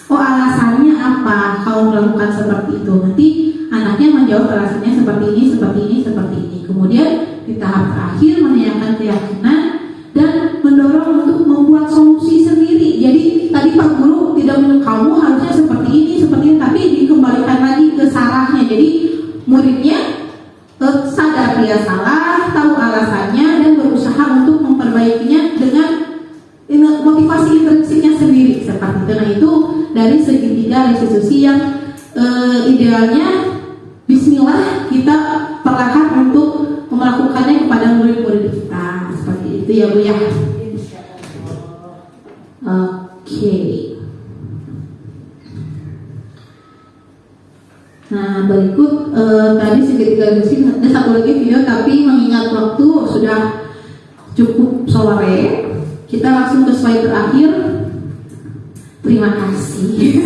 oh alasannya apa kalau melakukan seperti itu. Nanti anaknya menjawab alasannya seperti ini, seperti ini, seperti ini. Kemudian di tahap terakhir menanyakan keyakinan dan mendorong untuk membuat solusi sendiri. Jadi tadi Pak Guru tidak bilang kamu harusnya seperti ini, tapi dikembalikan lagi ke sarahnya. Jadi muridnya sadar dia salah, tahu alasannya dan berusaha untuk memperbaikinya dengan motivasi intrinsiknya sendiri seperti itu. Nah itu dari segitiga restitusi yang idealnya Bismillah kita perlahan untuk melakukannya kepada murid-murid kita seperti itu ya Bu ya. Oke. Nah berikut tadi segitiga restitusi, ada satu lagi video tapi mengingat waktu sudah cukup sore, kita langsung ke slide terakhir. Terima kasih.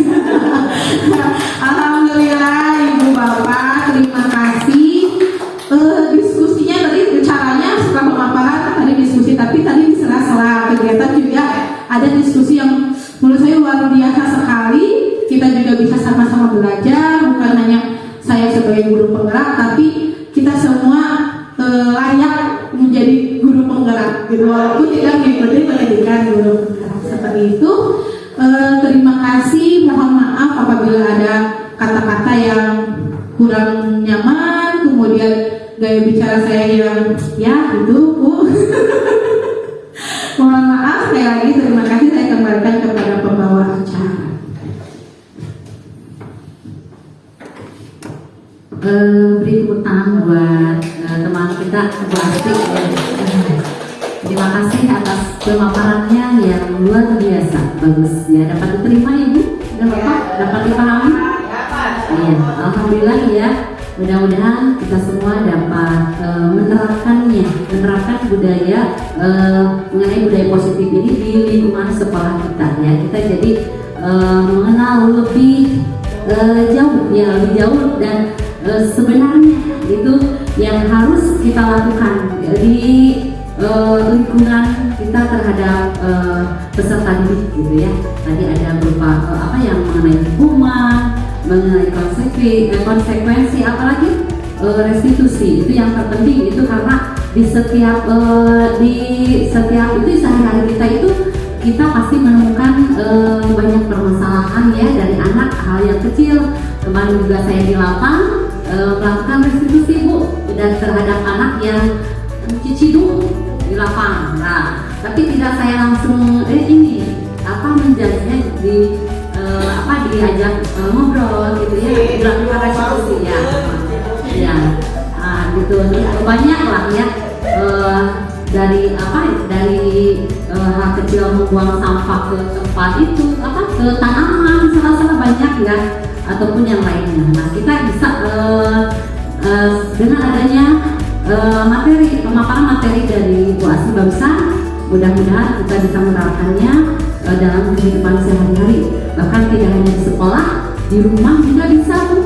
Alhamdulillah Ibu Bapak, terima kasih. Diskusinya tadi caranya setelah pemaparan tadi diskusi, tapi tadi di sela-sela kegiatan juga ada diskusi yang menurut saya luar biasa sekali. Kita juga bisa sama-sama belajar, bukan hanya saya sebagai guru penggerak, tapi kita semua layak menjadi guru penggerak gitu, walaupun tidak mengikuti pendidikan guru penggerak seperti itu. Terima kasih, mohon maaf apabila ada kata-kata yang kurang nyaman, kemudian gaya bicara saya yang ya gitu Bu. Mohon maaf, sekali lagi terima kasih, saya kembalikan kepada pembawa acara. Beri tepuk tangan buat teman kita Bu Asti. Terima kasih atas pemaparannya yang luar biasa, bagus ya. Dapat diterima Ibu dan Bapak, dapat dipahami. Iya, alhamdulillah ya. Mudah-mudahan kita semua dapat menerapkan budaya mengenai budaya positif ini di lingkungan sekolah kita ya. Kita jadi mengenal lebih jauh dan sebenarnya itu yang harus kita lakukan di lingkungan kita terhadap peserta didik gitu ya. Tadi ada berupa apa yang mengenai hukuman, mengenai konsekuensi, apalagi restitusi. Itu yang terpenting, itu karena di setiap itu sehari-hari kita itu kita pasti menemukan banyak permasalahan ya dari anak, hal yang kecil. Kemarin juga saya di lapang melakukan restitusi Bu dan terhadap anak yang ciciduk di lapang. Nah, tapi tidak saya langsung menjadinya diajak ngobrol gitu ya, dilakukan restitusi ya. Ya, gitu. Banyak lah ya dari hal kecil membuang sampah ke tempat itu ke tanaman, salah banyak ya, ataupun yang lainnya. Nah kita bisa dengan adanya pemaparan materi dari Bu Asih barusan. Mudah-mudahan kita bisa menerapkannya dalam kehidupan sehari-hari. Bahkan tidak hanya di sekolah, di rumah juga bisa Bu.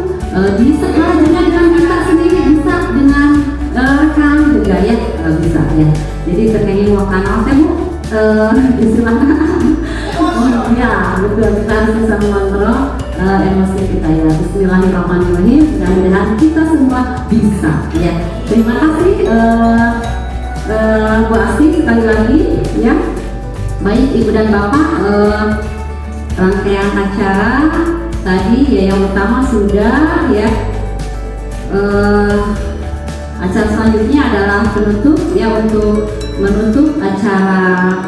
Di sekolah juga dengan kita sendiri bisa, dengan rekan juga ya, bisa ya. Jadi terkait wakana teh Bu, istilahnya ya betul, kita harus bisa mengontrol emosi kita ya. Bismillahirrahmanirrahim. Mudah-mudahan kita semua bisa ya. Terima kasih Bu Asih sekali lagi ya. Baik Ibu dan Bapak, rangkaian acara tadi ya yang pertama sudah ya. Acara selanjutnya adalah penutup ya. Untuk menutup acara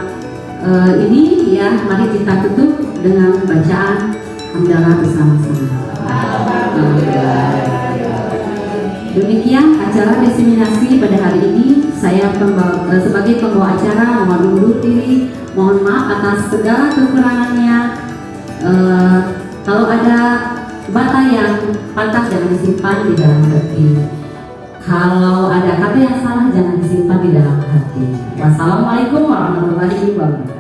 ini ya, mari kita tutup dengan bacaan hamdalah bersama-sama. Demikian acara diseminasi pada hari ini. Saya sebagai pembawa acara mohon undur diri, mohon maaf atas segala kekurangannya. Kalau ada kata yang patah jangan disimpan di dalam hati. Kalau ada kata yang salah jangan disimpan di dalam hati. Wassalamualaikum warahmatullahi wabarakatuh.